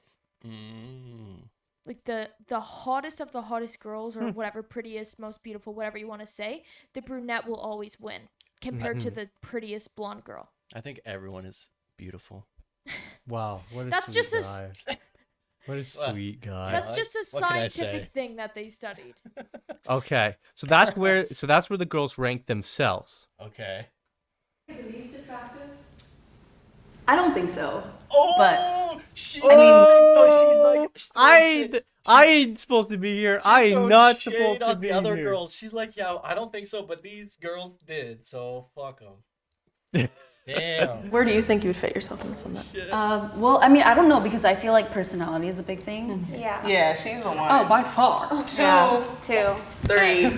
Like the hottest of the hottest girls, or whatever, prettiest, most beautiful, whatever you want to say, the brunette will always win compared to the prettiest blonde girl.
I think everyone is beautiful.
Wow, what a
That's
sweet
just a
guy. What a sweet guy.
That's just a
What can I
scientific
say?
thing that they studied.
Okay, so that's where the girls rank themselves.
Okay.
I don't think so.
Oh,
But
I ain't supposed to be here. I ain't not supposed to
on
be
the other
here.
girls. She's like, yeah, I don't think so, but these girls did, so fuck them. Damn.
Where do you think you would fit yourself in this one?
well, I mean, I don't know, because I feel like personality is a big thing.
Yeah.
Yeah, she's a 1.
Oh, by far.
2,
2.
3.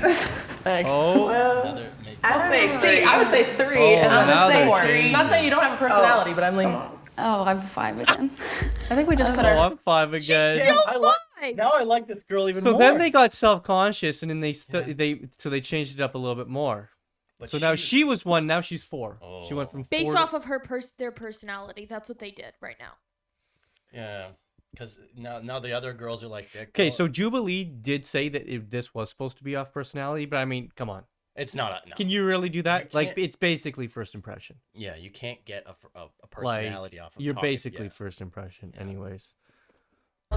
Thanks.
Oh,
Another make-
I'll say 3.
See, I would say 3, and
now
I'm
they're
the 4.
changing.
Not saying you don't have a personality, but I'm like,
Oh, I'm 5 again.
I think we just put
oh,
our.
I'm 5 again.
Still
I like-
5.
Now I like this girl even
So
more.
then they got self-conscious, and then they changed it up a little bit more.
But
So now she was 1. Now she's 4. She went
Oh.
from 4
Based
to-
off of their personality, that's what they did right now.
Yeah, because now the other girls are like,
Okay, so Jubilee did say that this was supposed to be off personality, but I mean, come on.
it's not a no.
Can you really do that?
You
Like,
can't-
it's basically first impression.
Yeah, you can't get a
Like,
personality off of
you're
talking,
basically
yeah.
first impression, anyways.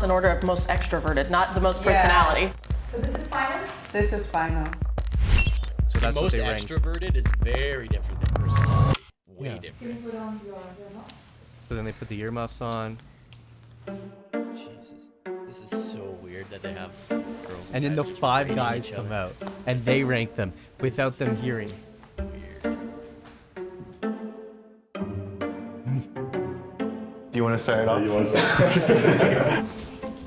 in order of most extroverted, not the most
Yeah.
personality.
This is final.
So
See,
that's what
most
they ranked.
extroverted is very different than personality. Way
Yeah.
different.
So then they put the earmuffs on,
Jesus, this is so weird that they have girls.
and then the
just
5
rating
guys
each
come
other.
out, and they rank them without them hearing.
Weird.
Do you want to start off?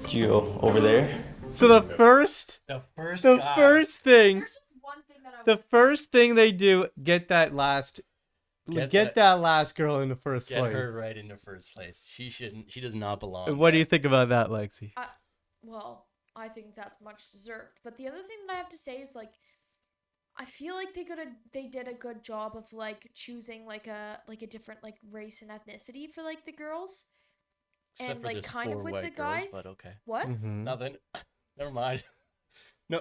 Geo over there.
So the first thing,
There's just one thing that I
the first thing they do, get that last girl in the first
Get
place.
her right in the first place. She does not belong.
And what do you think about that, Lexi?
well, I think that's much deserved. But the other thing that I have to say is like, I feel like they did a good job of like choosing like a different like race and ethnicity for like the girls,
Except
and
for
like
there's
kind of
4
with
white
the
girls,
guys.
but okay.
What?
Mhm.
Nothing. Never mind. No.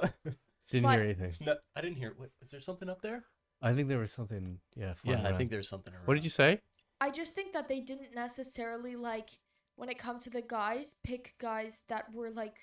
Didn't
But-
hear anything.
No, I didn't hear. Wait, is there something up there?
I think there was something. Yeah.
Yeah,
flying
I
around.
think there's something around.
What did you say?
I just think that they didn't necessarily like when it comes to the guys pick guys that were like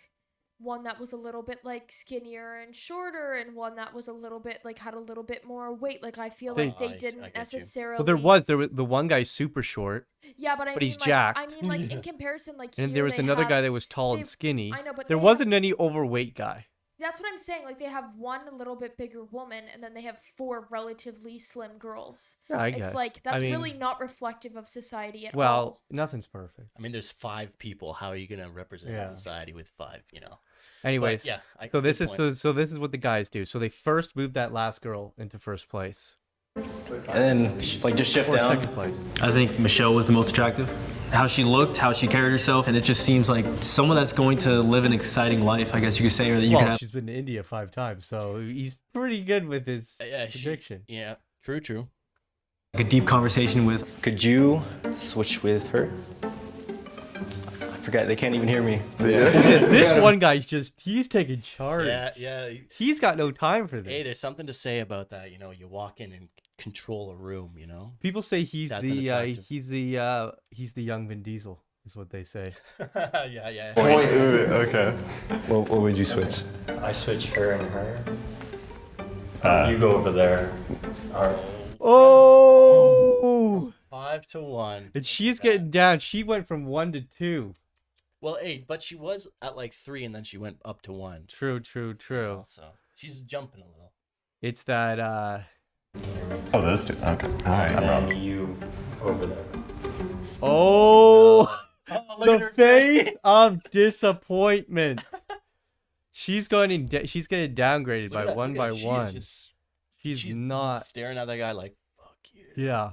one that was a little bit like skinnier and shorter and one that was a little bit like had a little bit more weight. Like I feel like
I
they
get
didn't
you.
necessarily.
Well, there was the one guy super short,
Yeah, but
but
mean
he's
like
jacked.
I mean like in comparison like
and
here
there was
they
another
have-
guy that was tall and
they-
skinny.
I know, but
there
they
wasn't any overweight guy.
That's what I'm saying. Like they have one a little bit bigger woman, and then they have 4 relatively slim girls.
Yeah, I
It's
guess.
like
I
that's
mean,
really not reflective of society at
Well,
all.
nothing's perfect.
I mean, there's 5 people. How are you gonna represent
Yeah.
society with 5? You know.
Anyways,
But, yeah.
so
good
this is
point.
so this is what the guys do. So they first move that last girl into first place.
And then like just shift
Or
down.
second place.
I think Michelle was the most attractive. How she looked, how she carried herself, and it just seems like someone that's going to live an exciting life, I guess you could say, or that you
Well,
could have.
she's been to India 5 times, so he's pretty good with his prediction.
Yeah, true.
Like a deep conversation with.
Could you switch with her? I forgot. They can't even hear me.
This one guy's he's taking charge.
Yeah.
He's got no time for this.
Hey, there's something to say about that. You know, you walk in and control a room. You know.
People say he's
That's
the
unattractive.
he's the young Vin Diesel, is what they say.
yeah.
Okay.
What would you switch?
I switch her and her. You go over there.
Oh!
5-1.
And she's getting down. She went from 1 to 2.
Well, hey, but she was at like 3, and then she went up to 1.
True.
So she's jumping a little.
It's that
Oh, those two. Okay. All right.
And then you over there.
Oh,
look at
the
her
face of disappointment. She's getting downgraded by
Look at that,
one
look
by
at her.
one.
She's
She's not.
staring at that guy like, fuck you.
Yeah.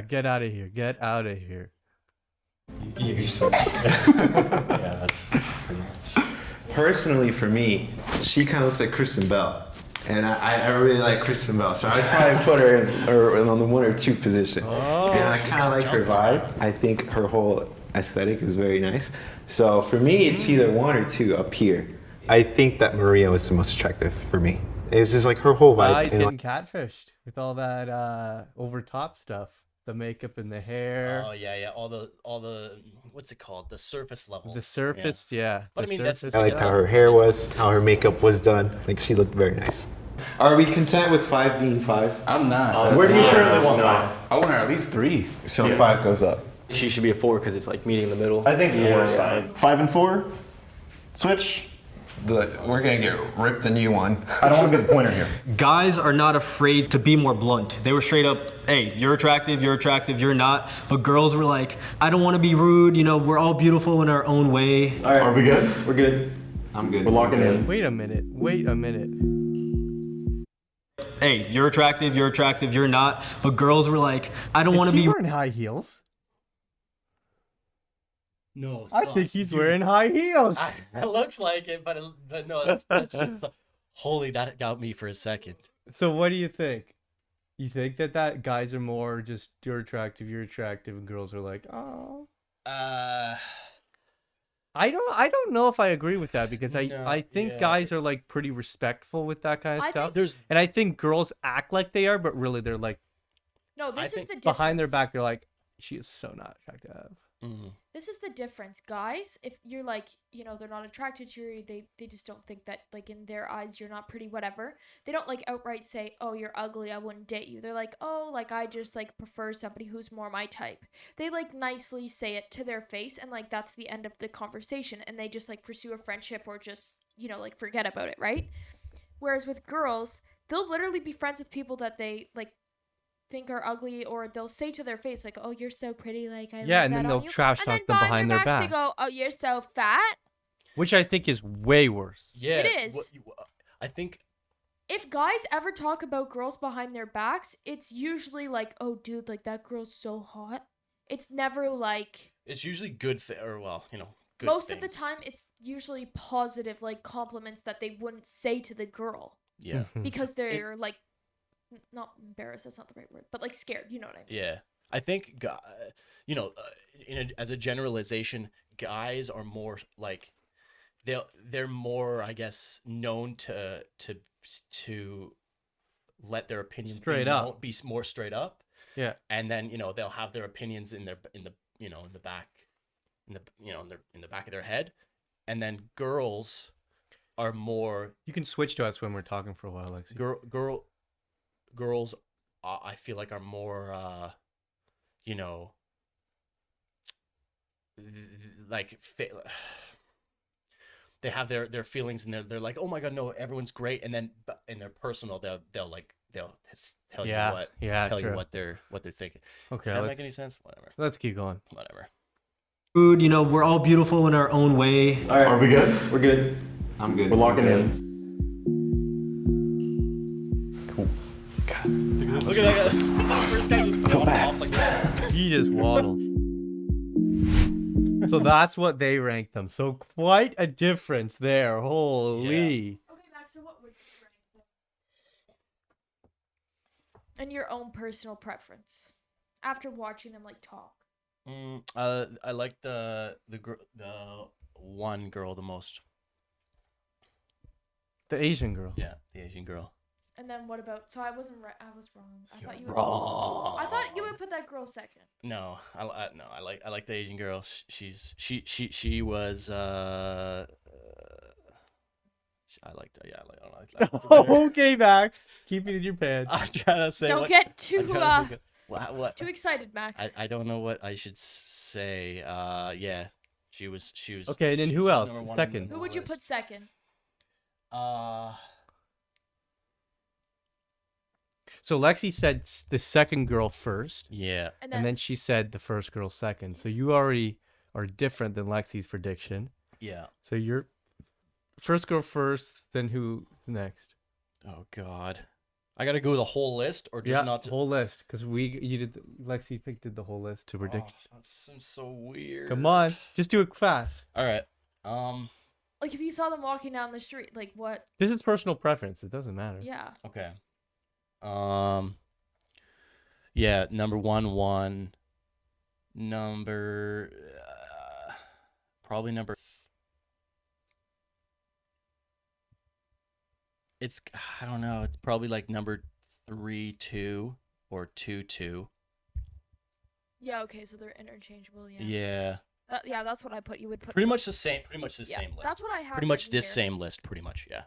Get out of here. Get out of here.
You switch. Yeah, that's pretty much.
Personally, for me, she kind of looks like Kristen Bell. And I really like Kristen Bell, so I'd probably put her in on the 1 or 2 position.
Oh.
And I kind of like her vibe. I think her whole aesthetic is very nice. So for me, it's either 1 or 2 up here. I think that Maria was the most attractive for me. It was just like her whole vibe.
He's
and,
getting catfished with all that over top stuff, the makeup and the hair.
Oh yeah. All the what's it called? The surface level.
The surface, yeah.
But I
the
mean, that's
surface.
I liked how her hair was, how her makeup was done. Like she looked very nice. Are we content with 5 being 5?
I'm not.
Where do you currently want 5?
I want her at least 3.
So 5 goes up.
She should be a 4 because it's like meeting in the middle.
I think 4 is fine. 5 and 4. Switch.
We're gonna get ripped a new one.
I don't want to be the pointer here.
Guys are not afraid to be more blunt. They were straight up, hey, you're attractive, you're not. But girls were like, I don't want to be rude, you know, we're all beautiful in our own way.
All right. Are we good?
We're good.
I'm good.
We're locking in.
Wait a minute.
Hey, you're attractive, you're not. But girls were like, I don't
Is
want to
he
be.
wearing high heels?
No,
I think he's wearing high heels.
It looks like it, but no, that's just holy. That got me for a second.
So what do you think? You think that guys are more just you're attractive, and girls are like, oh. I don't know if I agree with that because I think guys are like pretty respectful with that kind of stuff. And I think girls act like they are, but really they're like
No, this is the difference.
behind their back they're like, she is so not attractive.
This is the difference, guys. If you're like, you know, they're not attracted to you, they just don't think that, like, in their eyes, you're not pretty, whatever. They don't, like, outright say, oh, you're ugly, I wouldn't date you. They're like, oh, like, I just, like, prefer somebody who's more my type. They, like, nicely say it to their face, and, like, that's the end of the conversation, and they just, like, pursue a friendship or just, you know, like, forget about it, right? Whereas with girls, they'll literally be friends with people that they, like, think are ugly, or they'll say to their face like, "Oh, you're so pretty," like I
Yeah,
love
and then
that
they'll
on you.
trash
And
talk
then
them behind their
backs
back,
they go, "Oh, you're so fat."
which I think is way worse.
Yeah.
It is.
I think
If guys ever talk about girls behind their backs, it's usually like, "Oh, dude, like that girl's so hot." It's never like.
it's usually good or well, you know, good
Most of the
things.
time, it's usually positive, like compliments that they wouldn't say to the girl.
Yeah.
Because they're like, not embarrassed. That's not the right word, but like scared. You know what I mean?
Yeah. I think, you know, as a generalization, guys are more like they're more, I guess, known to let their opinions
Straight up.
be more straight up.
Yeah.
And then, you know, they'll have their opinions in the you know, in the back in the back of their head. And then girls are more.
You can switch to us when we're talking for a while, Lexi.
Girls, I feel like are more, you know, like they have their feelings, and they're like, oh my god, no, everyone's great, and then in their personal, they'll tell you what they're thinking.
Okay,
Does that make any sense? Whatever.
Let's keep going.
Whatever.
Food, you know, we're all beautiful in our own way.
All right, are we good?
We're good.
I'm good.
We're locking in.
Look at that guy. First guy just waddled off like that.
He just waddled. So that's what they ranked them. So quite a difference there. Holy.
Okay, Max. So what would you rank them? And your own personal preference after watching them like talk.
I like the one girl the most.
The Asian girl.
Yeah, the Asian girl.
And then what about? So I wasn't right. I was wrong. I thought you.
Wrong.
I thought you would put that girl second.
No, I like the Asian girl. She was I liked her. Yeah, I don't know.
Okay, Max. Keep it in your pants.
I'm trying to say.
Don't get too
what?
too excited, Max.
I don't know what I should say. Yeah, she was.
Okay, and then who else? Second.
Who would you put second?
So Lexi said the second girl first.
Yeah.
And
then she said the first girl second. So you already are different than Lexi's prediction.
Yeah.
So you're first girl first, then who's next?
Oh God. I gotta go the whole list, or just not
whole list, because Lexi did the whole list to predict.
Oh, that seems so weird.
Come on, just do it fast.
All right.
Like if you saw them walking down the street, like what?
This is personal preference. It doesn't matter.
Yeah.
Okay. Yeah, number one. Number probably number. It's I don't know. It's probably like number 3, 2, or 2, 2.
Yeah. Okay. So they're interchangeable. Yeah.
Yeah.
Yeah, that's what I put. You would put
Pretty much the same. Pretty much the
Yeah,
same list.
that's what I have
Pretty much
written
this
here.
same list. Pretty much. Yeah.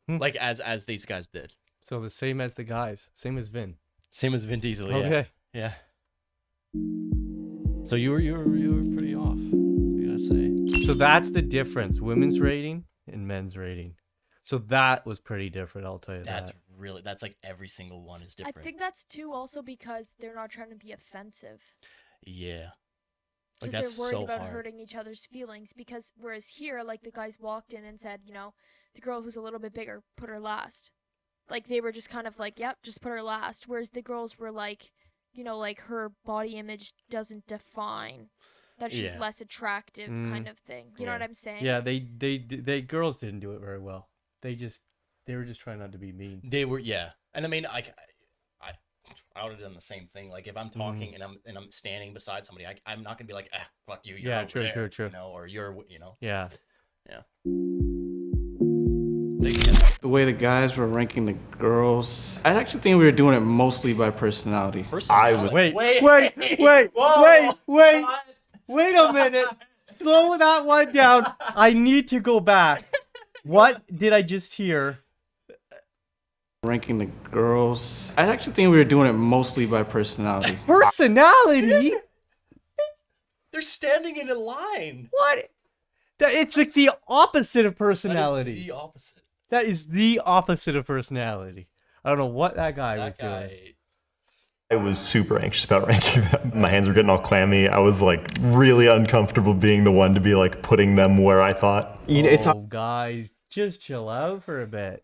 Like as these guys did.
So the same as the guys, same as Vin.
Same as Vin Diesel. Yeah.
Okay.
Yeah. So you were pretty off. I gotta say.
So that's the difference: women's rating and men's rating. So that was pretty different. I'll tell you that.
That's like every single one is different.
I think that's too also because they're not trying to be offensive.
Yeah.
Because
Like that's
they're worried
so
about
hard.
hurting each other's feelings. Because whereas here, like the guys walked in and said, you know, the girl who's a little bit bigger, put her last. Like they were just kind of like, yep, just put her last. Whereas the girls were like, you know, like her body image doesn't define that she's
Yeah.
less attractive, kind of thing. You know what I'm saying?
Yeah, they girls didn't do it very well. They were just trying not to be mean.
They were, yeah. And I mean, I would have done the same thing. Like if I'm talking and I'm standing beside somebody, I'm not gonna be like, fuck you. You're
Yeah,
over
true,
there,
true.
You know, or you're, you know.
Yeah.
Yeah.
The way the guys were ranking the girls, I actually think we were doing it mostly by personality.
I would.
Wait
Whoa.
Wait a minute. Slow that one down. I need to go back. What did I just hear?
Ranking the girls, I actually think we were doing it mostly by personality.
Personality?
They're standing in a line.
What? It's like the opposite of personality.
That is the opposite.
That is the opposite of personality. I don't know what that guy was
That guy
doing.
I was super anxious about ranking them. My hands were getting all clammy. I was like really uncomfortable being the one to be like putting them where I thought.
You know, it's
guys, just chill out for a bit.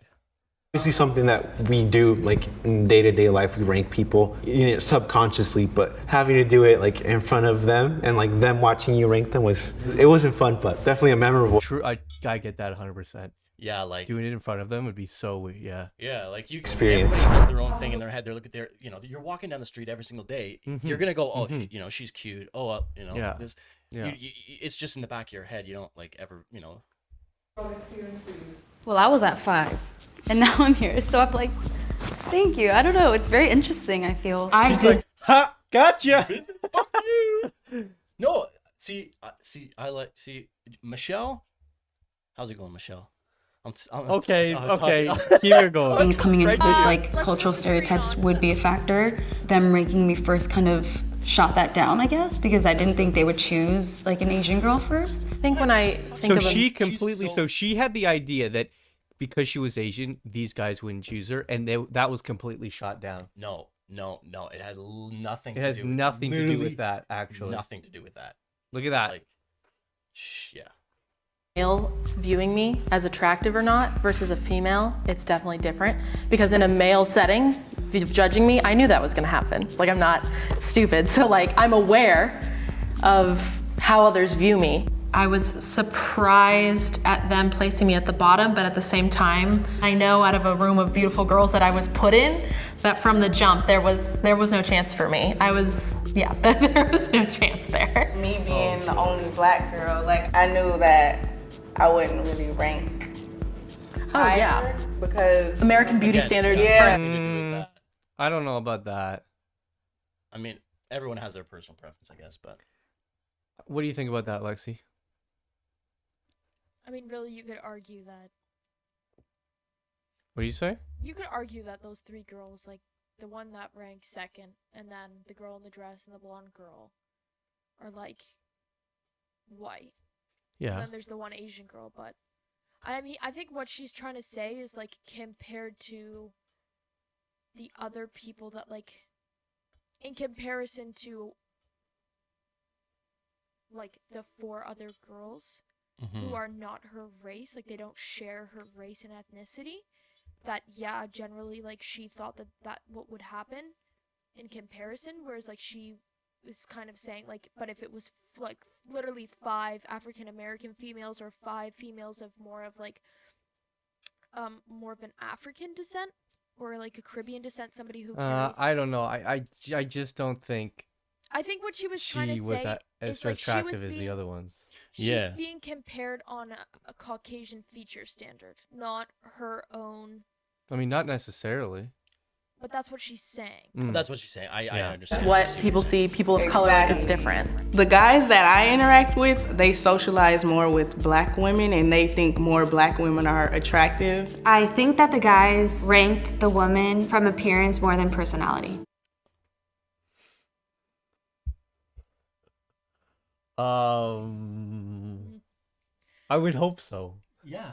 obviously something that we do like in day-to-day life. We rank people, you know, subconsciously, but having to do it like in front of them and like them watching you rank them wasn't fun, but definitely a memorable.
True, I get that 100%.
Yeah, like
doing it in front of them would be so weird. Yeah.
Yeah, like you
Experience.
Everybody has their own thing in their head. They're looking there. You know, you're walking down the street every single day. You're gonna go, oh, you know, she's cute. Oh, you know,
Yeah.
this.
Yeah.
It's just in the back of your head. You don't like ever, you know.
Well, I was at 5, and now I'm here. So I'm like, thank you. I don't know. It's very interesting. I feel.
She's like, ha, gotcha.
Fuck you. No, see, Michelle. How's it going, Michelle?
Okay, keep it going.
And coming into this, like, cultural stereotypes would be a factor. Them ranking me first kind of shot that down, I guess, because I didn't think they would choose like an Asian girl first.
I think when I think
So
of
she completely, so she had the idea that because she was Asian, these guys wouldn't choose her, and that was completely shot down.
No. It had nothing.
It has nothing to do with that, actually.
Nothing to do with that.
Look at that.
Like, yeah.
males viewing me as attractive or not versus a female, it's definitely different. Because in a male setting, judging me, I knew that was gonna happen. Like, I'm not stupid, so like, I'm aware of how others view me. I was surprised at them placing me at the bottom, but at the same time, I know out of a room of beautiful girls that I was put in, that from the jump, there was no chance for me. There was no chance there.
Me being the only black girl, like, I knew that I wouldn't really rank higher because
American beauty standards
yeah.
first.
I don't know about that.
I mean, everyone has their personal preference, I guess, but.
What do you think about that, Lexi?
I mean, really, you could argue that.
What do you say?
You could argue that those 3 girls, like the one that ranked second, and then the girl in the dress and the blonde girl, are like white.
Yeah.
And then there's the one Asian girl, but I mean, I think what she's trying to say is like compared to the other people that like, in comparison to like the 4 other girls who are not her race, like they don't share her race and ethnicity, that yeah, generally like she thought that what would happen in comparison, whereas like she was kind of saying like, but if it was like literally 5 African American females or 5 females of more of like more of an African descent or like a Caribbean descent, somebody who carries
I don't know. I just don't think
I think what she was trying to
she was
say
as
is like
attractive as the other ones.
She's being compared on a Caucasian feature standard, not her own.
I mean, not necessarily.
But that's what she's saying.
That's what she's saying. I understand.
It's what people see, people of color, it's different.
The guys that I interact with, they socialize more with black women and they think more black women are attractive.
I think that the guys ranked the woman from appearance more than personality.
I would hope so.
Yeah.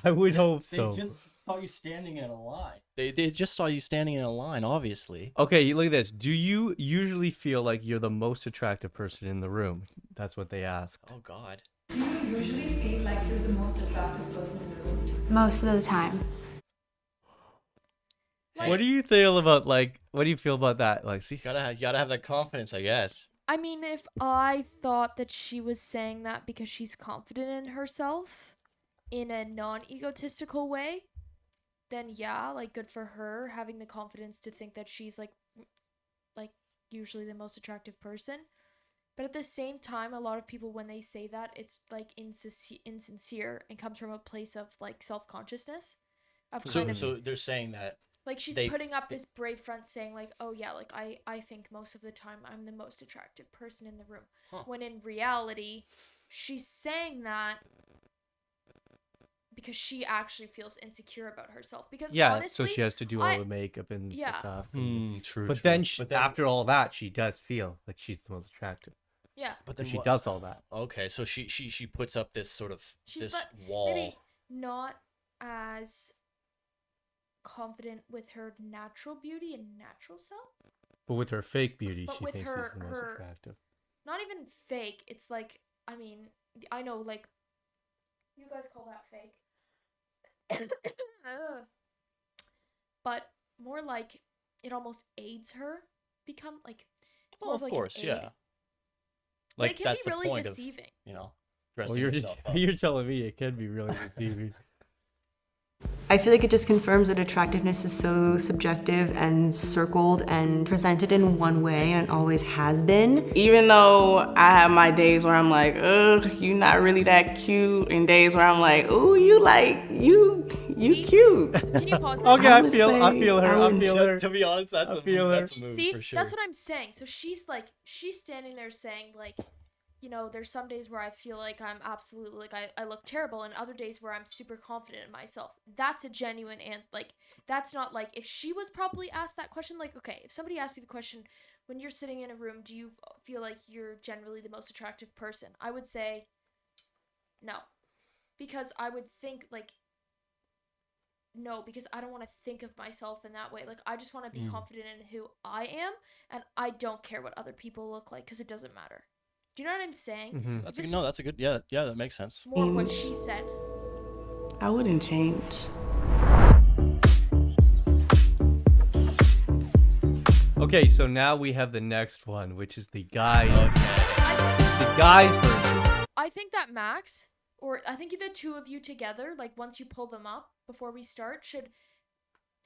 I would hope so.
They just saw you standing in a line. They just saw you standing in a line, obviously.
Okay, look at this. Do you usually feel like you're the most attractive person in the room? That's what they asked.
Oh, God.
Do you usually feel like you're the most attractive person in the room?
Most of the time.
What do you feel about what do you feel about that, Lexi?
You gotta have that confidence, I guess.
I mean, if I thought that she was saying that because she's confident in herself in a non-egotistical way, then yeah, like good for her having the confidence to think that she's like usually the most attractive person. But at the same time, a lot of people, when they say that, it's like insincere and comes from a place of like self-consciousness.
So they're saying that.
Like she's putting up this brave front saying like, oh yeah, like I think most of the time I'm the most attractive person in the room.
Huh.
When in reality, she's saying that because she actually feels insecure about herself. Because honestly,
so she has to do all the makeup and stuff.
True.
But then after all that, she does feel like she's the most attractive.
Yeah.
But then
she does all that.
Okay, so she puts up this sort of
she's
wall.
Maybe not as confident with her natural beauty and natural self.
But with her fake beauty,
But
she
with
thinks
her,
she's the most attractive.
not even fake. It's like, I mean, I know, like, you guys call that fake. But more like it almost aids her become like. It's more
Well, of
like
course,
an aid.
yeah.
But
Like
it can
that's
be
the
really
point
deceiving.
of, you know,
Well,
dressing
you're
yourself up.
you're telling me it can be really deceiving.
I feel like it just confirms that attractiveness is so subjective and circled and presented in one way, and it always has been.
Even though I have my days where I'm like, ugh, you not really that cute, and days where I'm like, ooh, you cute.
Can you pause it?
Okay, I feel her.
To be honest, that's a move. That's a move
See,
for sure.
that's what I'm saying. So she's standing there saying like, you know, there's some days where I feel like I'm absolutely like I look terrible, and other days where I'm super confident in myself. That's a genuine and like that's not like if she was probably asked that question, like, okay, if somebody asked me the question when you're sitting in a room, do you feel like you're generally the most attractive person? I would say no. Because I would think like no, because I don't want to think of myself in that way. Like I just want to be confident in who I am, and I don't care what other people look like because it doesn't matter. Do you know what I'm saying?
Mm-hmm.
That's a, no, that's a good. Yeah, that makes sense.
More what she said.
I wouldn't change.
Okay, so now we have the next one, which is the guys. It's the guys version.
I think that Max, or I think the two of you together, like once you pull them up before we start, should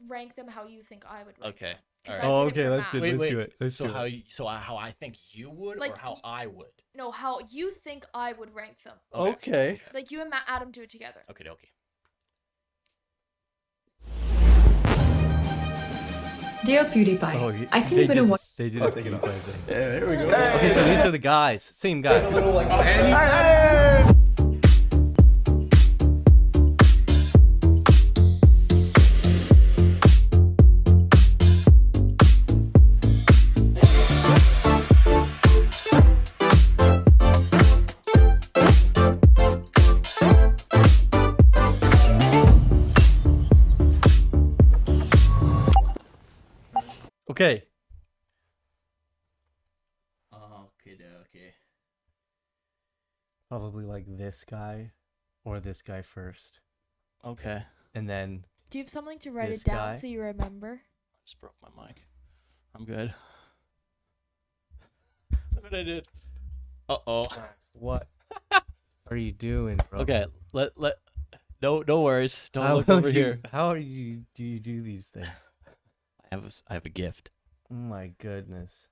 rank them how you think I would rank
Okay.
them.
All
'Cause
right.
I
Oh,
did it
okay,
for
that's
Max.
good. Let's do it. Let's
So
do it.
how I think you would,
Like,
or how I would.
No, how you think I would rank them.
Okay.
Like you and Adam do it together.
Okay.
Dear PewDiePie,
Oh,
I think you better watch.
They did a PewDiePie thing. Yeah, there we go. Okay, so these are the guys. Same guys. Okay.
Okay.
Probably like this guy or this guy first.
Okay.
And then
Do you have something to write
this
it down
guy.
so you remember?
Just broke my mic. I'm good. Look what I did. Uh-oh.
What are you doing, bro?
Okay. No worries. Don't look over here.
How do you do these things?
I have a gift.
Oh my goodness.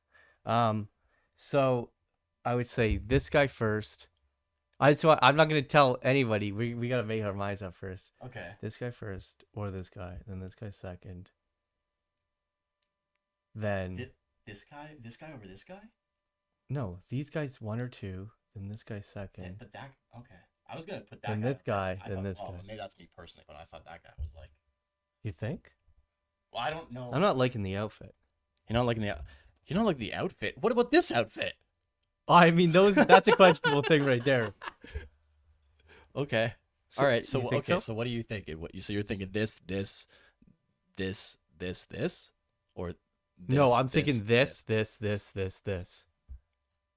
So I would say this guy first. I'm not gonna tell anybody. We gotta make our minds up first.
Okay.
This guy first, or this guy, then this guy second. Then
This guy over this guy?
no, these guys one or two, then this guy second.
But that okay. I was gonna put that
Then
guy.
this guy,
I
then
thought,
this
well,
guy.
Maybe that's me personally, but I thought that guy was like.
You think?
Well, I don't know.
I'm not liking the outfit.
You're not liking the outfit. What about this outfit?
I mean, that's a questionable thing right there.
Okay.
So-
All right.
you
So
think
okay.
so?
So what are you thinking? So you're thinking this, or
No, I'm thinking this.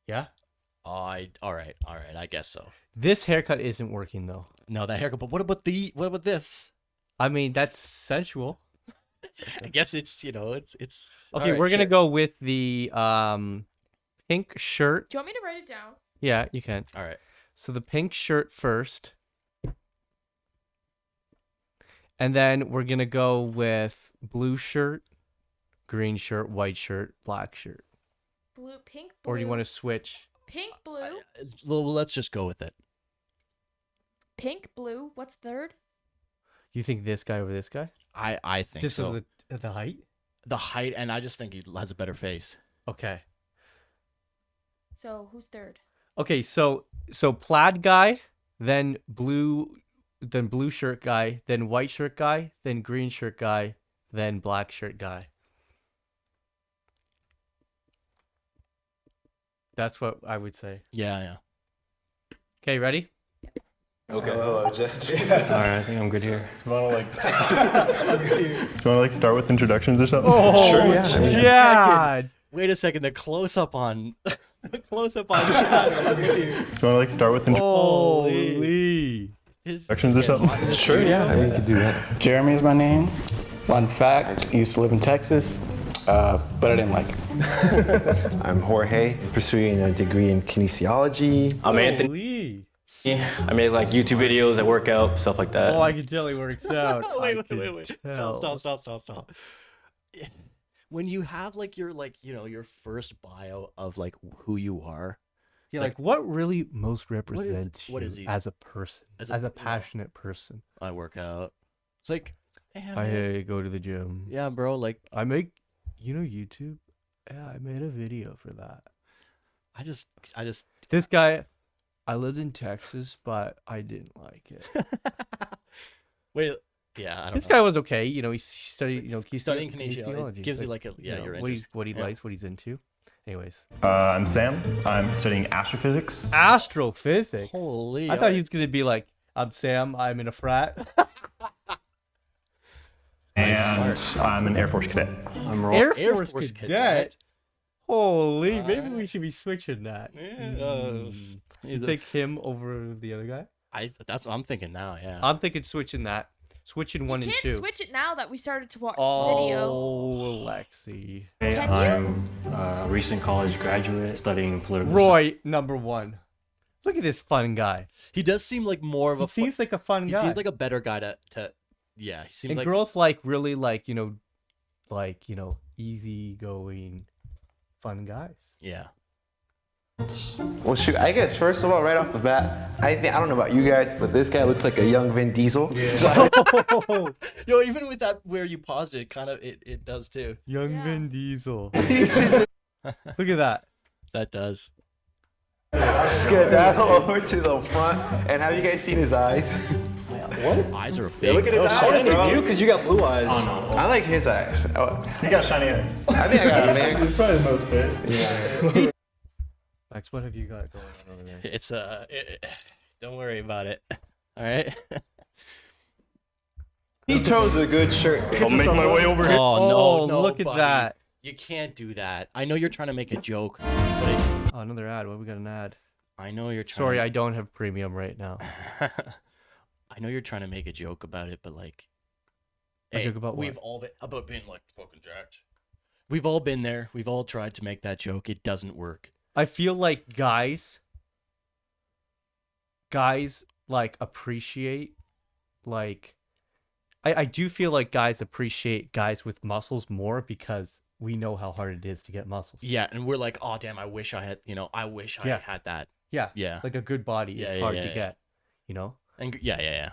Yeah?
All right. I guess so.
This haircut isn't working though.
No, that haircut. But what about this?
I mean, that's sensual.
I guess it's it's.
Okay,
all right,
we're gonna
sure.
go with the pink shirt.
Do you want me to write it down?
Yeah, you can.
All right.
So the pink shirt first. And then we're gonna go with blue shirt, green shirt, white shirt, black shirt.
Pink, blue.
Or do you want to switch?
Pink, blue.
Well, let's just go with it.
Pink, blue. What's third?
You think this guy over this guy?
I think
Just
so.
the height?
The height, and I just think he has a better face.
Okay.
So who's third?
Okay, so plaid guy, then blue shirt guy, then white shirt guy, then green shirt guy, then black shirt guy. That's what I would say.
Yeah.
Okay, ready?
Okay.
Hello, Jet.
All right, I think I'm good here.
Do you want to start with introductions or something?
Oh,
sure, yeah.
yeah.
Wait a second. The close up on Chad.
Do you want to like start with the
Holy.
introductions or something?
Sure, yeah. I mean, you could do that.
Jeremy is my name. Fun fact, I used to live in Texas, but I didn't like it.
I'm Jorge, pursuing a degree in kinesiology.
I'm Anthony. I made like YouTube videos, I work out, stuff like that.
Oh, I can tell he works out.
Wait. Stop. When you have like your your first bio of like who you are.
Yeah, like what really most represents
what
you
is he?
as a person, as a passionate person?
I work out. It's like,
I go to the gym.
Yeah, bro. Like
I make, YouTube. Yeah, I made a video for that.
I just.
This guy, I lived in Texas, but I didn't like it.
Wait. Yeah, I don't know.
This guy was okay. He studied. He's
studying kinesiology. Gives you like a
what he likes, what he's into. Anyways,
I'm Sam. I'm studying astrophysics.
Astrophysics.
Holy!
I thought he was gonna be like, I'm Sam. I'm in a frat.
And I'm an Air Force cadet.
I'm
Air Force cadet. Holy! Maybe we should be switching that. You think him over the other guy?
That's what I'm thinking now. Yeah.
I'm thinking switching that. Switching 1 and 2.
You can't switch it now that we started to watch the
Oh,
video.
Lexi.
Hey,
Can
I'm a recent college graduate studying political
Roy, number 1. Look at this fun guy.
He does seem like more of a.
He seems like a fun guy.
He seems like a better guy to. Yeah, he seems
and
like.
girls really easygoing, fun guys.
Yeah.
Well, shoot, I guess first of all, right off the bat, I don't know about you guys, but this guy looks like a young Vin Diesel.
Yeah. Yo, even with that where you paused it, kind of it does too.
Young Vin Diesel. Look at that.
That does.
Skedaddle over to the front, and have you guys seen his eyes?
What? Eyes are big.
Yeah, look at his eyes,
shiny,
bro.
dude,
because you got blue eyes.
Oh, no.
I like his eyes.
You got shiny eyes.
I think I got a man.
It's probably the most fit.
Yeah.
Max, what have you got going on over there?
It's don't worry about it. All right.
He chose a good shirt.
I'll make my way over here.
Oh no!
Look at
buddy.
that.
You can't do that. I know you're trying to make a joke, but
Oh, another ad. What we got an ad?
I know you're trying.
Sorry, I don't have premium right now.
I know you're trying to make a joke about it, but like,
A joke about
we've
what?
all been about being like fucking jacked. We've all been there. We've all tried to make that joke. It doesn't work.
I feel like guys like appreciate I do feel like guys appreciate guys with muscles more because we know how hard it is to get muscles.
Yeah, and we're like, oh damn, I wish I had. I wish I had that.
Yeah.
Yeah.
Like a good body is hard to get,
And yeah.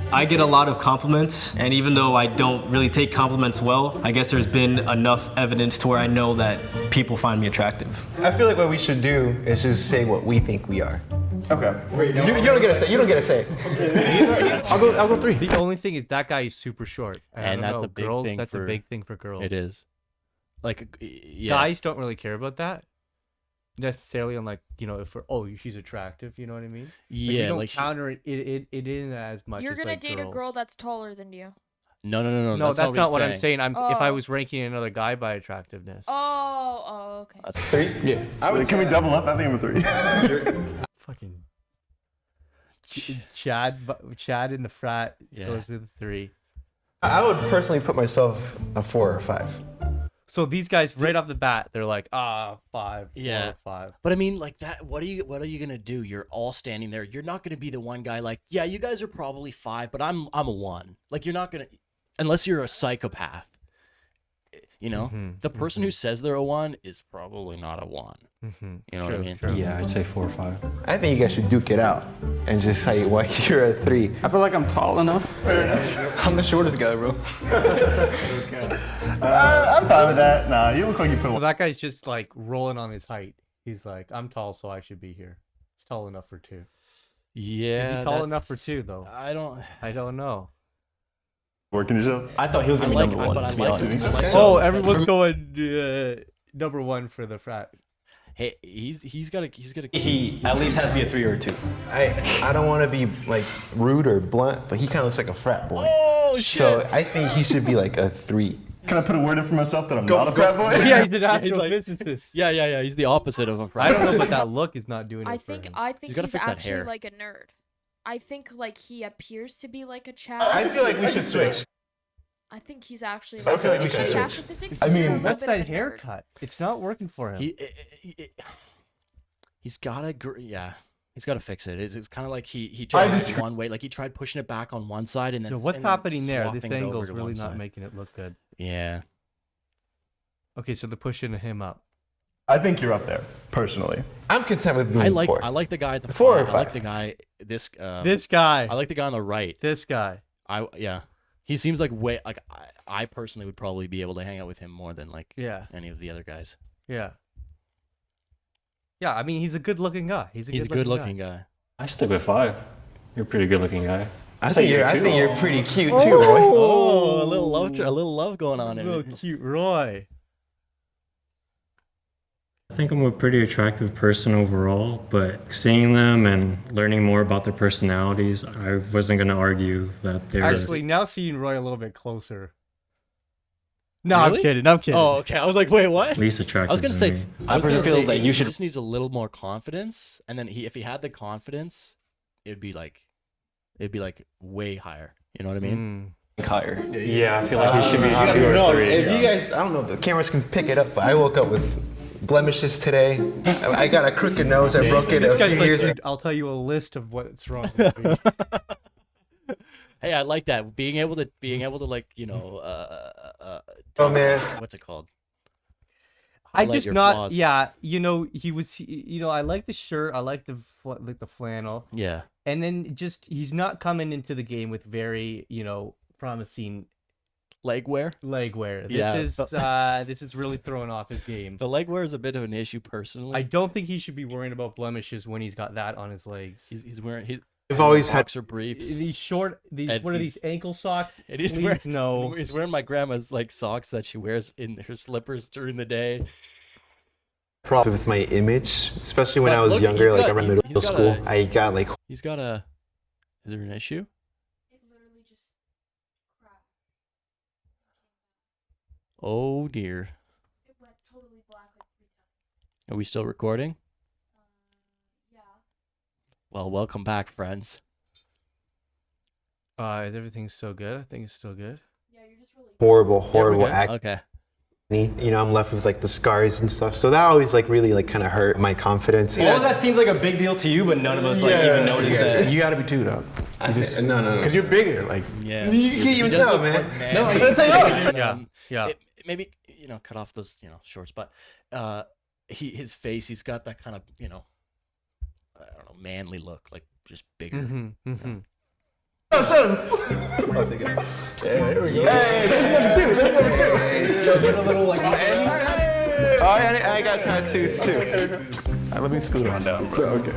I get a lot of compliments, and even though I don't really take compliments well, I guess there's been enough evidence to where I know that people find me attractive.
I feel like what we should do is just say what we think we are.
Okay.
You don't get a say. You don't get a say. I'll go 3.
The only thing is that guy is super short.
And that's a big thing.
That's a big thing for girls.
It is. Like, yeah.
Guys don't really care about that necessarily on if she's attractive, you know what I mean?
Yeah,
you don't
like
counter it in as much.
You're
as,
gonna
like,
date
girls.
a girl that's taller than you.
No.
No, that's not what I'm saying. If I
Oh.
was ranking another guy by attractiveness.
Oh, okay.
That's 3? Yeah. Can we double up? I think I'm a 3.
Fucking Chad in the frat goes with a 3.
I would personally put myself a 4 or 5.
So these guys right off the bat, they're like, 5, 4,
Yeah.
5.
But I mean, like that. What are you gonna do? You're all standing there. You're not gonna be the one guy like, yeah, you guys are probably 5, but I'm a 1. Like you're not gonna, unless you're a psychopath. The person who says they're a 1 is probably not a 1. You know what I mean?
True. Yeah, I'd say 4 or 5.
I think you guys should duke it out and just say why you're a 3.
I feel like I'm tall enough.
Fair enough.
I'm the shortest guy, bro.
I'm fine with that. Nah, you look like you put
So that guy's just like rolling on his height. He's like, I'm tall, so I should be here. It's tall enough for 2.
Yeah.
Is he tall enough for 2 though?
I don't
know.
Working yourself?
I thought he was gonna be number 1, to be honest.
Everyone's going number 1 for the frat.
Hey, he's got a.
He at least has to be a 3 or a 2.
I don't want to be like rude or blunt, but he kind of looks like a frat boy.
Oh Oh shit.
So I think he should be like a 3.
Can I put a word in for myself that I'm not a frat boy?
Yeah, he's an astrophysicist.
Yeah. He's the opposite of a frat.
I don't know, but that look is not doing it for him.
I think
gotta
he's
fix that
actually
hair.
like a nerd. I think like he appears to be like a Chad.
I feel like we should switch.
I think he's actually.
I feel like we
is
should
he
switch.
astrophysics?
I
He's a
mean,
little
That's
bit of
that
a nerd.
haircut. It's not working for him.
He's gotta he's gotta fix it. It's kind of like he tried one way, like he tried pushing it back on one side and then.
So what's
and then
happening there? This
swapping it over
angle's
to
really
one
not
side.
making it look good.
Yeah.
Okay, so they're pushing him up.
I think you're up there, personally.
I'm content with being 4.
I like the guy at the
4 or
front. I like
5.
the guy
This
this
guy.
I like the guy on the right.
This guy.
He seems like I personally would probably be able to hang out with him more than like any of the other guys.
Yeah. Yeah, I mean, he's a good-looking guy. He's a
good-looking guy.
I stick with 5. You're a pretty good-looking guy.
I think you're pretty cute too, Roy.
Oh, a little love going on
A
in
little
it.
cute Roy.
I think I'm a pretty attractive person overall, but seeing them and learning more about their personalities, I wasn't going to argue that they're...
Actually, now seeing Roy a little bit closer. No,
Really?
I'm kidding. I'm kidding.
Oh, okay. I was like, wait, what?
least attractive
I was gonna
than
say,
me.
I
personally feel that you
he
should-
just needs a little more confidence, and then if he had the confidence, it'd be like way higher. You know what I mean?
Higher.
Yeah, I feel like he should be 2 or 3.
If you guys, I don't know if the cameras can pick it up, but I woke up with blemishes today. I got a crooked nose. I broke it
This
a
guy's
few
like,
years ago.
dude, I'll tell you a list of what's wrong with me.
Hey, I like that. Being able to like
Oh, man.
what's it called?
I
Highlight
just
your
not,
flaws.
yeah, I like the shirt, I like the flannel.
Yeah.
And then just, he's not coming into the game with very, promising
Leg wear.
This is really throwing off his game.
The leg wear is a bit of an issue personally.
I don't think he should be worrying about blemishes when he's got that on his legs.
He's wearing
I've always had
boxer briefs.
These short,
And
what are these ankle socks?
And he's
Please, no.
He's wearing my grandma's like socks that she wears in her slippers during the day.
problem with my image, especially when
But
I was
look,
younger,
he's
like
got-
around
he's-
middle
he's got
school.
a-
I got like
He's got a. Is there an issue? Oh dear. Are we still recording? Well, welcome back, friends.
Is everything still good? I think it's still good.
horrible
good.
acne.
Okay.
You know, I'm left with like the scars and stuff. So that always like really like kind of hurt my confidence.
All of that seems like a big deal to you, but none of us like even noticed that.
You gotta be 2 though.
No.
Because you're bigger. Like,
Yeah.
You can't even
does
tell,
look
man.
more
No,
manly.
you can't tell.
Yeah, yeah.
Maybe cut off those shorts, but his face, he's got that kind of I don't know, manly look, like just bigger.
oh, show us. There we go. Hey, there's number 2.
Get a little like.
Oh, I got tattoos too.
Right, let me scoot on down, bro. Okay.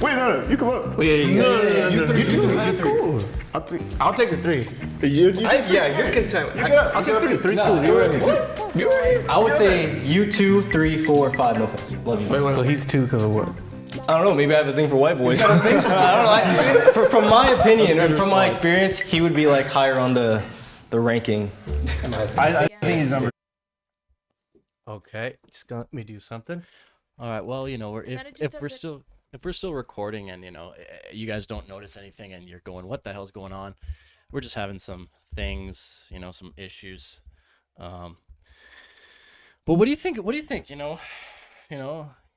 Wait, no, you come up.
Wait,
No,
you
you
three.
That's cool. I'll take the 3.
Yeah, you're content.
I'll take 3. 3's cool. You're right. You're right.
I would say you 2, 3, 4, 5. No offense. Love you.
Wait, so he's 2 because of what?
I don't know. Maybe I have a thing for white boys. I don't know. From my opinion and from my experience, he would be like higher on the ranking.
I think he's number.
Okay, just let me do something.
All right. Well,
then it just doesn't-
if we're still recording and you guys don't notice anything and you're going, what the hell's going on? We're just having some things, some issues. But what do you think? What do you think?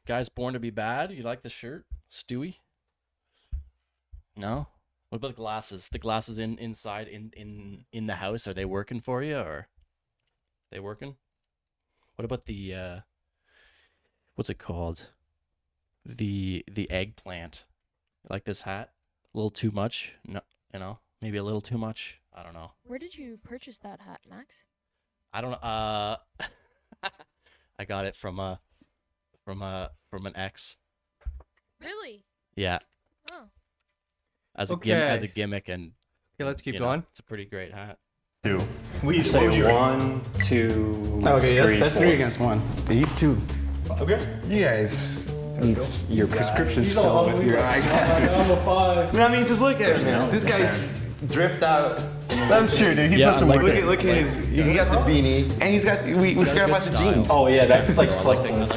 Guys born to be bad. You like the shirt, Stewie? No. What about the glasses? The glasses inside in the house, are they working for you, or they working? What about the what's it called? The eggplant. You like this hat? A little too much? No, maybe a little too much. I don't know.
Where did you purchase that hat, Max?
I don't know. I got it from an ex.
Really?
Yeah.
Oh.
As a
Okay.
gimmick, and
Okay, let's keep going.
It's a pretty great hat.
2.
We say 1, 2.
Okay,
3,
that's 3
4.
against 1. But he's 2.
Okay.
You guys need your prescriptions
He's all
filled with your eyeglasses.
I'm a 5.
No, I mean, just look at him, man. This guy's dripped out. That's true, dude. He
Yeah,
put some
I like
work.
it.
Look at his. He got the beanie, and he's got. We forgot about the jeans.
Oh yeah, that's like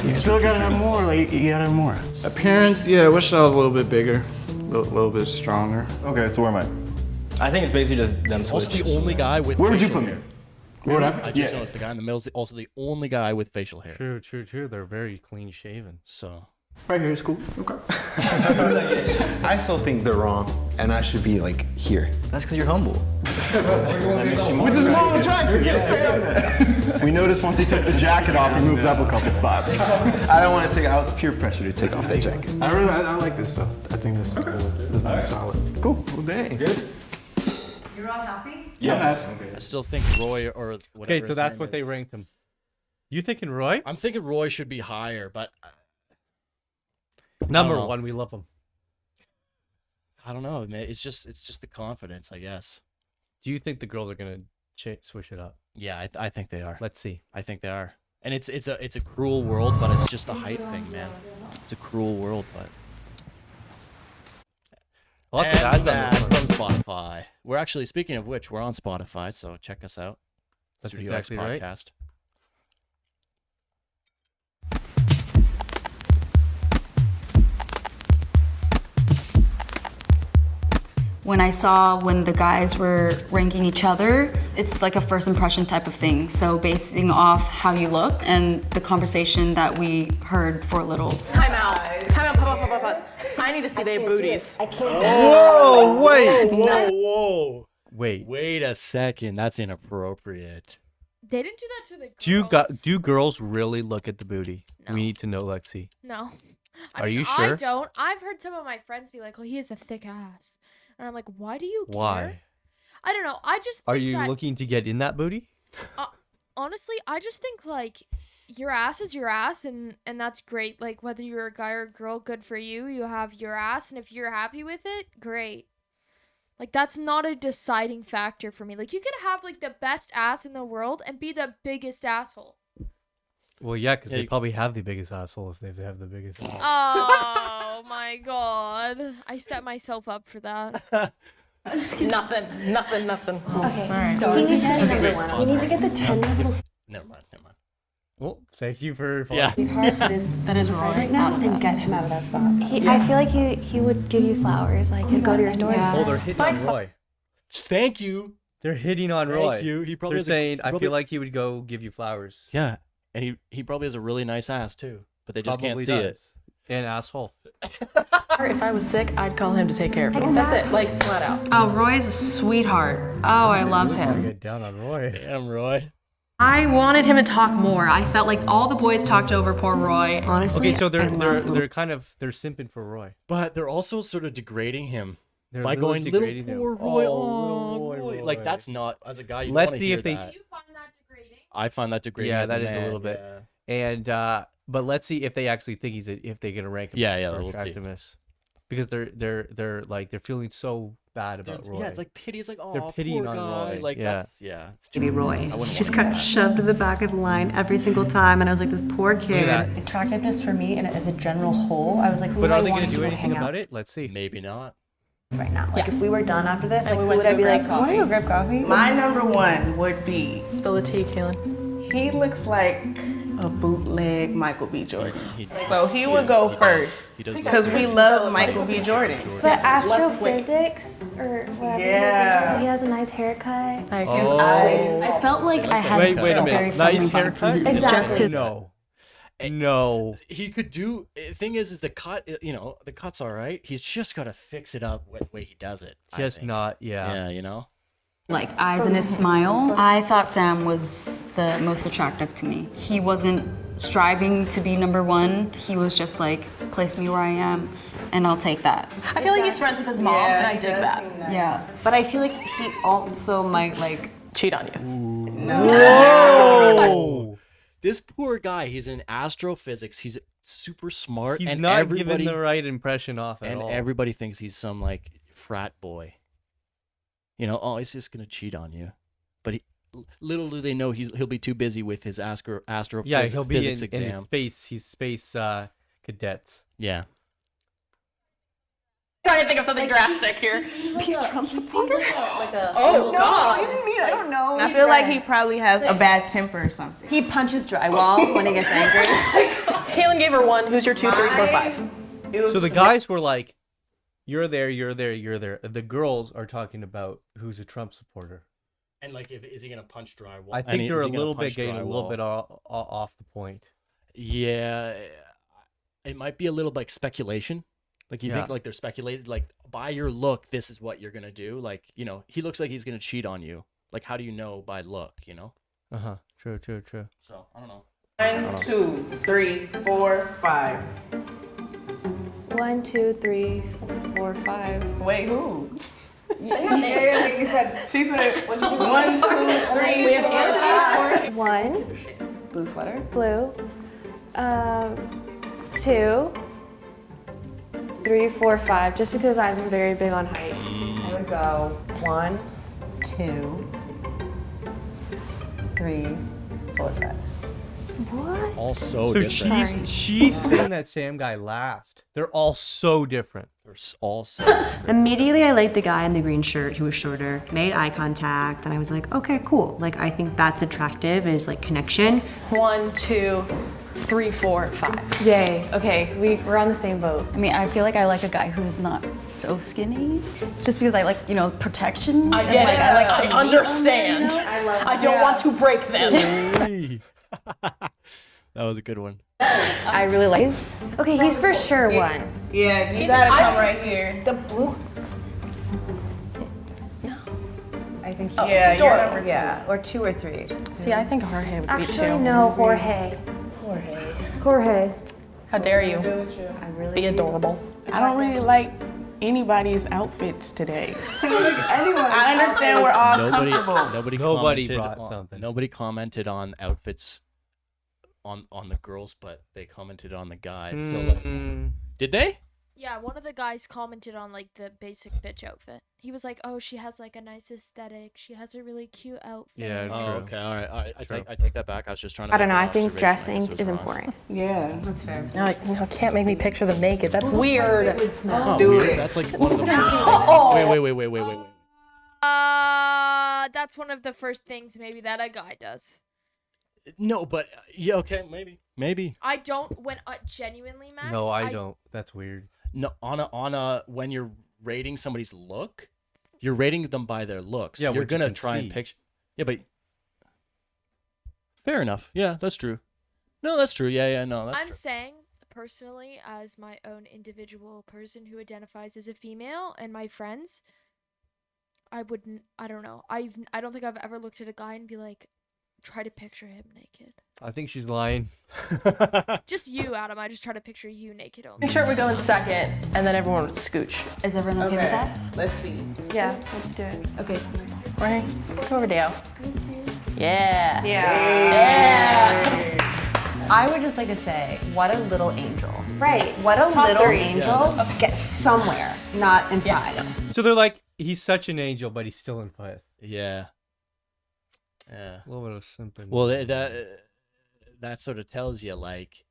You still gotta have more. Like you gotta have more. Appearance, yeah. I wish I was a little bit bigger, a little bit stronger.
Okay, so where am I?
I think it's basically just them
Also
switch.
the only guy with
Where would you
facial
put me?
hair.
What
I
happened?
just noticed the guy in the middle is also the only guy with facial hair.
True. They're very clean shaven.
So
Right here is cool. Okay.
I still think they're wrong, and I should be like here.
That's because you're humble.
Which is more attractive. Stay on there. We noticed once he took the jacket off, he moved up a couple spots.
I don't want to take. I was peer pressure to take off that jacket.
I like this stuff. I think this is very solid. Cool.
Well, dang.
Good.
You're all happy?
Yes.
I still think Roy or whatever.
Okay, so
his
that's
name
what they
is.
ranked him. You thinking Roy?
I'm thinking Roy should be higher, but
Number
know.
one, we love him.
I don't know, man. It's just the confidence, I guess.
Do you think the girls are gonna switch it up?
Yeah, I think they are.
Let's see.
I think they are. And it's a cruel world, but it's just the height thing, man. It's a cruel world, but.
Lots of ads on
that
this one.
from Spotify. We're actually, speaking of which, we're on Spotify, so check us out.
That's
Studio X
exactly right.
Podcast.
When I saw when the guys were ranking each other, it's like a first impression type of thing. So basing off how you look and the conversation that we heard for a little.
Time out, pause. I need to see their booties.
Whoa! Wait!
Whoa!
Wait.
a second. That's inappropriate.
They didn't do that to the girls.
Do girls really look at the booty? We need to know, Lexi.
No.
Are you sure?
I don't. I've heard some of my friends be like, "Oh, he has a thick ass," and I'm like, "Why do you care?"
Why?
I don't know. I just
Are
think
you
that,
looking to get in that booty?
honestly, I just think like your ass is your ass, and that's great. Like whether you're a guy or a girl, good for you. You have your ass, and if you're happy with it, great. Like that's not a deciding factor for me. Like you can have like the best ass in the world and be the biggest asshole.
Well, yeah, because they probably have the biggest asshole if they have the biggest ass.
Oh my god. I set myself up for that.
Nothing.
Okay.
All right.
He needs to
Okay,
get
pause
You need
for
to
a
get the 10 little
Never mind.
Well, thank you for
Yeah.
Sweetheart, that is
Roy
right now, and get him out of that spot.
I feel like he would give you flowers. Like he'd go to your doorstep.
Oh, they're hitting on Roy.
Thank you.
They're hitting on
Thank
Roy.
you. He probably
They're
has
saying, I
probably-
feel like he would go give you flowers.
Yeah, and he probably has a really nice ass too, but they just
Probably
can't see
does. And asshole.
If I was sick, I'd call him to take care of me. That's it, like flat out.
Oh, Roy's a sweetheart. Oh, I love him.
Get down on Roy.
Damn, Roy.
I wanted him to talk more. I felt like all the boys talked over poor Roy.
Honestly,
Okay, so they're
I love
they're kind of they're simping for Roy.
But they're also sort of degrading him
They're
by
literally
going, little
degrading him.
poor Roy.
Oh,
Oh,
little
Roy.
Roy.
Like that's not, as a guy, you
Let's
want to
see
hear
if they-
that.
You find that degrading?
I find that degrading.
Yeah,
as
that is a
man,
little bit.
yeah.
And but let's see if they actually think if they're gonna rank him.
Yeah,
for
we'll see.
attractiveness. Because they're feeling so bad about Roy.
Yeah, it's like pity. It's like, oh,
They're pitying
poor
on
guy.
Roy.
Like,
Yeah.
that's, yeah. It's
To be Roy.
I wouldn't
He just
want
got shoved to the back of the line every single time, and I was like, this poor kid.
that.
Attractiveness for me, and as a general whole, I was like, who
But
do
are
I
they
want
gonna
to
do
go
anything
hang out
about it? Let's see.
Maybe not.
right now? Like if we were done after this,
And
like
we
who
went
would
to
I
go
be
grab
like, want to
coffee.
go grab coffee?
My number one would be
Spill the tea, Kaylin.
he looks like a bootleg Michael B. Jordan.
He-
So he would go first
He does look
because we
good.
love Michael B. Jordan.
But
Let's wait.
astrophysics or whatever.
Yeah.
He has a nice haircut.
I agree.
Oh.
I felt like I had
Wait a
a very
minute.
friendly
Nice
vibe.
haircut?
Exactly.
Just his
No. No.
He could do. Thing is the cut. You know, the cut's all right. He's just got to fix it up the way he does it. I
Just
think.
not. Yeah.
Yeah, you know.
like eyes in his smile. I thought Sam was the most attractive to me. He wasn't striving to be number one. He was just like, place me where I am, and I'll take that.
I feel like he's friends with his mom, and I dig that.
Yeah.
But I feel like he also might like
Cheat on you.
Whoa!
This poor guy. He's in astrophysics. He's super smart.
He's
and
not
everybody,
giving the right impression off at
and
all.
everybody thinks he's some like frat boy. You know, oh, he's just gonna cheat on you. But little do they know he'll be too busy with his astrophysics
Yeah, he'll be in
exam.
space. He's space cadets.
Yeah.
trying to think of something drastic here.
Be a Trump supporter?
Oh,
no,
God.
I didn't mean it.
I don't know.
I feel like he probably has a bad temper or something.
He punches drywall when he gets angry.
Kaylin gave her 1. Who's your 2, 3, 4, 5?
So the guys were like, "You're there, you're there, you're there." The girls are talking about who's a Trump supporter.
And like, is he gonna punch drywall?
I think they're a little bit getting a little bit off the point.
Yeah, it might be a little like speculation. Like you think like they're speculated, like by your look, this is what you're gonna do. Like, you know, he looks like he's gonna cheat on you. Like, how do you know by look? You know.
True.
So I don't know.
1, 2, 3, 4, 5.
1, 2, 3, 4, 5.
Wait, who?
Yeah,
you said. She said 1, 2, 3, 4, 5.
1.
Blue sweater.
Blue. 2, 3, 4, 5. Just because I'm very big on height.
I would go 1, 2, 3, 4, 5.
What?
All so
So
different.
she's saying that Sam guy last. They're all so different.
They're all so.
Immediately, I liked the guy in the green shirt who was shorter, made eye contact, and I was like, okay, cool. Like, I think that's attractive, is like connection.
1, 2, 3, 4, 5.
Yay. Okay, we're on the same boat.
I mean, I feel like I like a guy who's not so skinny, just because I like, you know, protection.
I
and,
get
like,
it.
I like
I
some meat on
understand.
there, you know?
I love
I don't want to break them.
That was a good one.
I really like.
Okay, he's for sure 1.
Yeah, you
He's
gotta
an
come right
ice.
here.
The blue. I think.
Yeah, you're
Dora.
number 2.
Yeah, or 2 or 3.
See, I think Jorge would be 2.
Actually, no, Jorge. Jorge.
How dare you?
I really
Be adorable.
I don't really like anybody's outfits today.
anyone.
I understand we're all comfortable.
Nobody
Nobody
commented
brought
on-
something.
Nobody commented on outfits on the girls, but they commented on the guys. So like, did they?
Yeah, one of the guys commented on like the basic bitch outfit. He was like, "Oh, she has like a nice aesthetic. She has a really cute outfit."
Yeah,
Oh,
true.
okay, all right.
True.
I take that back. I was just trying to.
I don't
make
know.
an
I think
observation. I guess
dressing
it was
is
wrong.
important.
Yeah.
That's fair.
No, can't make me picture them naked. That's weird.
That's not
Do
weird.
it.
That's like one of the first.
Oh.
Wait.
That's one of the first things maybe that a guy does.
No, but yeah, okay, maybe.
I don't when genuinely, Max.
No, I don't. That's weird.
No, on a when you're rating somebody's look, you're rating them by their looks.
Yeah,
you're
what you
gonna
can
try and
see.
picture. Yeah, but fair enough. Yeah, that's true. No, that's true. Yeah, no, that's
I'm
true.
saying personally, as my own individual person who identifies as a female, and my friends, I wouldn't. I don't know. I don't think I've ever looked at a guy and be like, try to picture him naked.
I think she's lying.
Just you, Adam. I just try to picture you naked only.
Make sure we go in second, and then everyone would scooch.
Is everyone okay with that?
Let's see.
Yeah, let's do it.
Okay.
Right? Go over, Dale. Yeah.
Yeah.
I would just like to say, what a little angel.
Right.
What a
Top
little
3.
angel gets somewhere, not in 5.
So they're like, he's such an angel, but he's still in 5.
Yeah. Yeah.
A little bit of simping.
Well, that sort of tells you like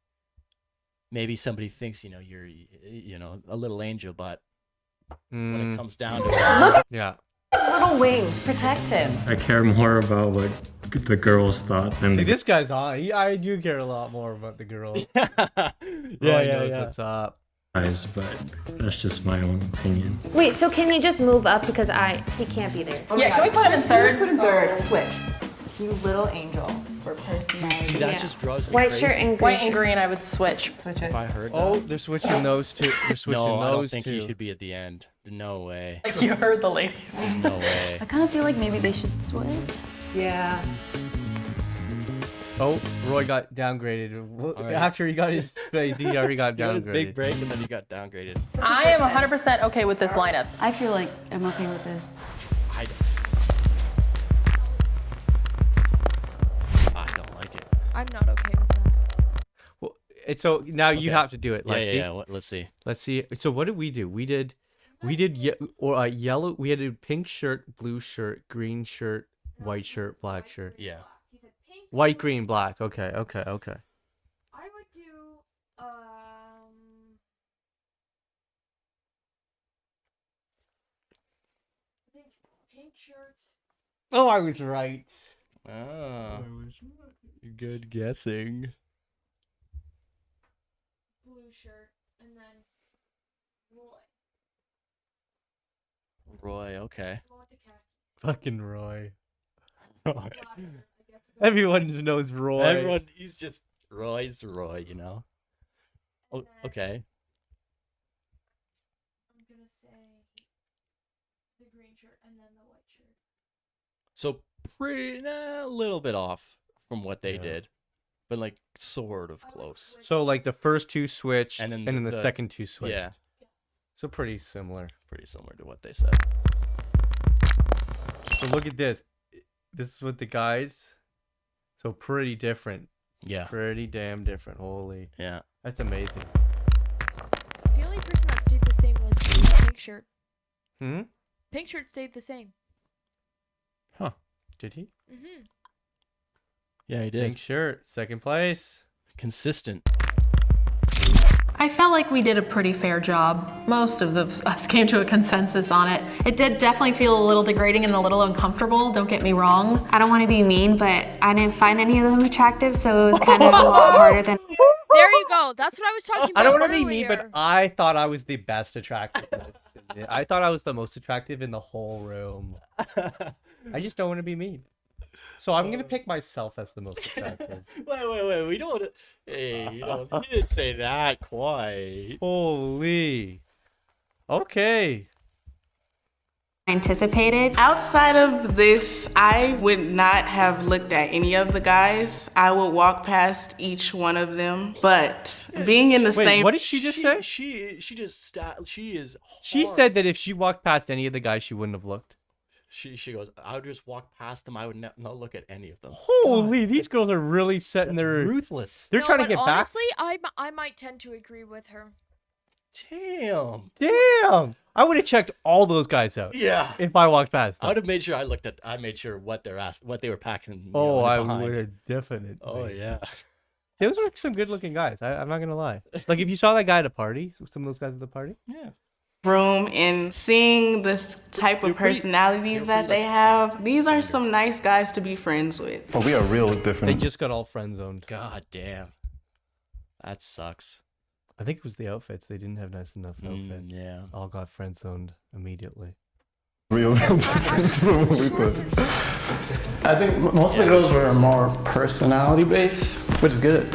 maybe somebody thinks you're a little angel, but when it comes down to it,
yeah.
His little wings protect him.
I care more about what the girls thought than
See,
the
this guy's on. I do care a lot more about the girl.
yeah.
What's up?
guys, but that's just my own opinion.
Wait, so can he just move up because he can't be there?
Yeah, can we put him in third?
Put him third. Switch. You little angel.
For personality.
See, that just draws me
White
crazy.
shirt and green.
White and green, I would switch.
Switch it.
If I heard that.
Oh, they're switching those two. They're switching
No, I don't
those
think
two.
he should be at the end. No way.
You heard the ladies.
No way.
I kind of feel like maybe they should switch.
Yeah.
Oh, Roy got downgraded.
right.
After he got his face, he already got
He had his
downgraded.
big break and then he got downgraded.
I am 100% okay with this lineup.
I feel like I'm okay with this.
I don't like it.
I'm not okay with that.
Well, so now you
Okay.
have to do it.
Yeah,
Lexi.
yeah. Let's see.
Let's see. So what did we do? We did yellow. We had a pink shirt, blue shirt, green shirt, white shirt, black shirt.
Yeah.
White, green, black. Okay.
I would do Pink shirt.
Oh, I was right.
Ah, good guessing.
Blue shirt, and then Roy.
Roy, okay.
The one with the khakis.
Fucking Roy.
Black shirt, I guess.
Everyone knows Roy.
Everyone, he's just Roy's Roy, you know. Oh, okay.
I'm gonna say the green shirt and then the white shirt.
So a little bit off from what they did, but like sort of close.
So like the first two switched, and
And
then
then
the second two switched.
Yeah.
So pretty similar.
Pretty similar to what they said.
So look at this. This is what the guys. So pretty different.
Yeah.
Pretty damn different. Holy.
Yeah.
That's amazing.
The only person that stayed the same was the pink shirt.
Hmm?
Pink shirt stayed the same.
Huh. Did he?
Mm-hmm.
Yeah, he did.
Pink shirt, second place.
Consistent.
I felt like we did a pretty fair job. Most of us came to a consensus on it. It did definitely feel a little degrading and a little uncomfortable, don't get me wrong.
I don't want to be mean, but I didn't find any of them attractive, so it was kind of a lot harder than.
There you go. That's what I was talking about.
I don't want to be mean, but
earlier.
I thought I was the best attractive. I thought I was the most attractive in the whole room. I just don't want to be mean. So I'm gonna pick myself as the most attractive.
Wait. We don't. Hey, you didn't say that quite.
Holy. Okay.
Anticipated.
Outside of this, I would not have looked at any of the guys. I would walk past each one of them. But being in the
Wait,
same.
what did she just say?
She is.
She said that if she walked past any of the guys, she wouldn't have looked.
She goes, I would just walk past them. I would not look at any of them.
Holy, these girls are really setting their
ruthless.
They're
No,
trying to
but
get
honestly, I might tend to agree with her.
Damn.
Damn. I would have checked all those guys out.
Yeah.
If I walked past
I
them.
would have made sure I made sure what they were packing. you
Oh,
know,
I
behind.
would have definitely.
Oh yeah.
Those are some good-looking guys. I'm not gonna lie. Like if you saw that guy at a party, some of those guys at the party.
Yeah.
Room and seeing this type of personalities that they have, these are some nice guys to be friends with.
But we are real
They
different.
just got all friend zoned.
God damn. That sucks.
I think it was the outfits. They didn't have nice enough outfits.
Yeah.
All got friend zoned immediately.
Real different from what we thought.
I think most of the girls were more personality based, which is good.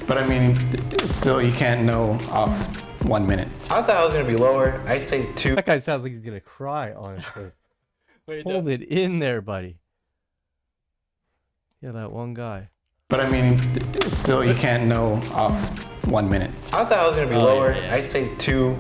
But I mean, it's still, you can't know off 1 minute.
I thought I was gonna be lower. I say 2.
That guy sounds like he's gonna cry. Honestly,
Wait,
hold it in there, buddy. Yeah, that one guy.
But I mean, it's still, you can't know off 1 minute.
I thought I was gonna be lower.
yeah.
I say 2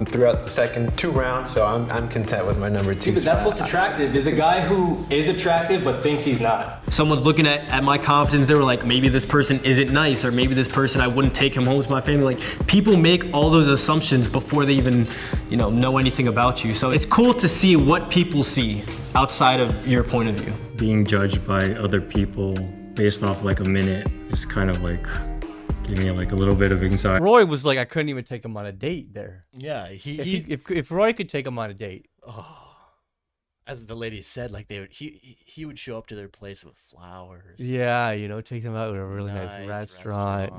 throughout the second 2 rounds, so I'm content with my number 2
But that's
spot.
what's attractive, is a guy who is attractive but thinks he's not. Someone's looking at my confidence, they were like, maybe this person isn't nice, or maybe this person, I wouldn't take him home to my family. Like, people make all those assumptions before they even, know anything about you. So it's cool to see what people see outside of your point of view.
Being judged by other people based off like a minute is kind of like giving me like a little bit of anxiety.
Roy was like, I couldn't even take him on a date there.
Yeah.
If Roy could take him on a date.
Oh, as the lady said, like he would show up to their place with flowers.
Yeah, take them out to a really nice restaurant.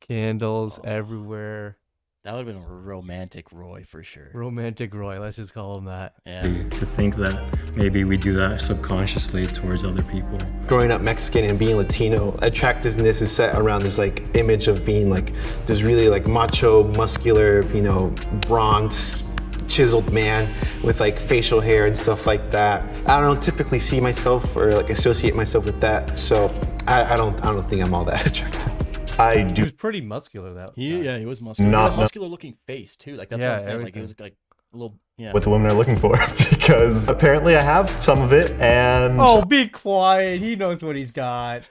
Candles everywhere.
That would have been a romantic Roy for sure.
Romantic Roy, let's just call him that.
Yeah.
To think that maybe we do that subconsciously towards other people.
Growing up Mexican and being Latino, attractiveness is set around this like image of being like this really like macho, muscular, bronze, chiseled man with like facial hair and stuff like that. I don't typically see myself or like associate myself with that, so I don't think I'm all that attractive.
I
He
do
was pretty muscular though.
He was muscular.
Not
He had a muscular looking face too. Like that's what I'm saying. Like he was like a little
what the women are looking for because apparently I have some of it and
Oh, be quiet. He knows what he's got.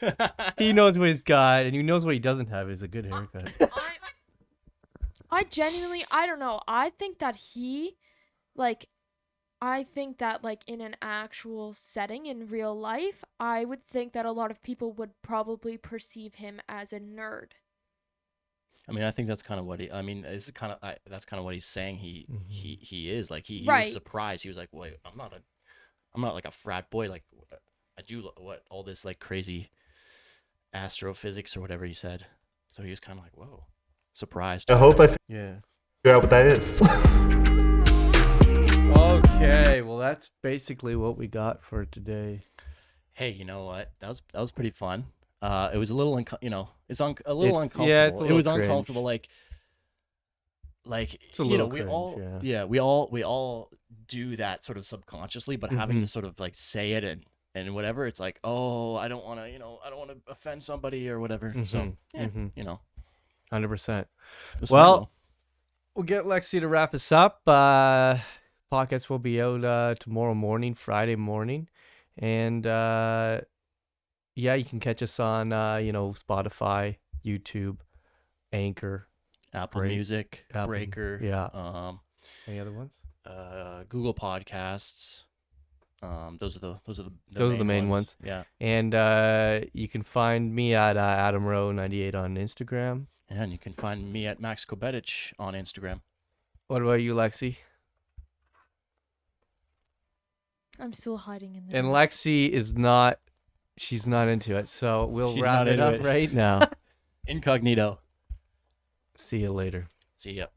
He knows what he's got, and he knows what he doesn't have is a good haircut.
I genuinely, I don't know. I think that in an actual setting in real life, I would think that a lot of people would probably perceive him as a nerd.
I mean, I think that's kind of what it's kind of that's kind of what he's saying. He is like he
Right.
was surprised. He was like, "Wait, I'm not like a frat boy. Like I do what all this like crazy astrophysics or whatever he said." So he was kind of like, "Whoa," surprised.
I hope I
Yeah.
figure out what that is.
Okay, well that's basically what we got for today.
Hey, you know what? That was pretty fun. It was a little it's a little uncomfortable.
Yeah, it's a
It
little
was
cringe.
uncomfortable. Like
It's a
you know,
little
we
cringe,
all
yeah.
we all do that sort of subconsciously, but having to sort of like say it and whatever, it's like, oh, I don't want to, I don't want to offend somebody or whatever. So yeah,
100%.
it was fun,
Well,
though.
we'll get Lexi to wrap us up. Podcast will be out tomorrow morning, Friday morning, and yeah, you can catch us on Spotify, YouTube, Anchor,
Apple Music,
Apple,
Breaker,
yeah. Any other ones?
Google Podcasts. Those are
the main ones.
Yeah.
And you can find me at AdamRowe98 on Instagram.
And you can find me at Max Kobetic on Instagram.
What about you, Lexi?
I'm still hiding in there.
And Lexi she's not into it. So we'll
She's
wrap
not
it
into
up
it.
right now.
Incognito.
See you later.
See ya.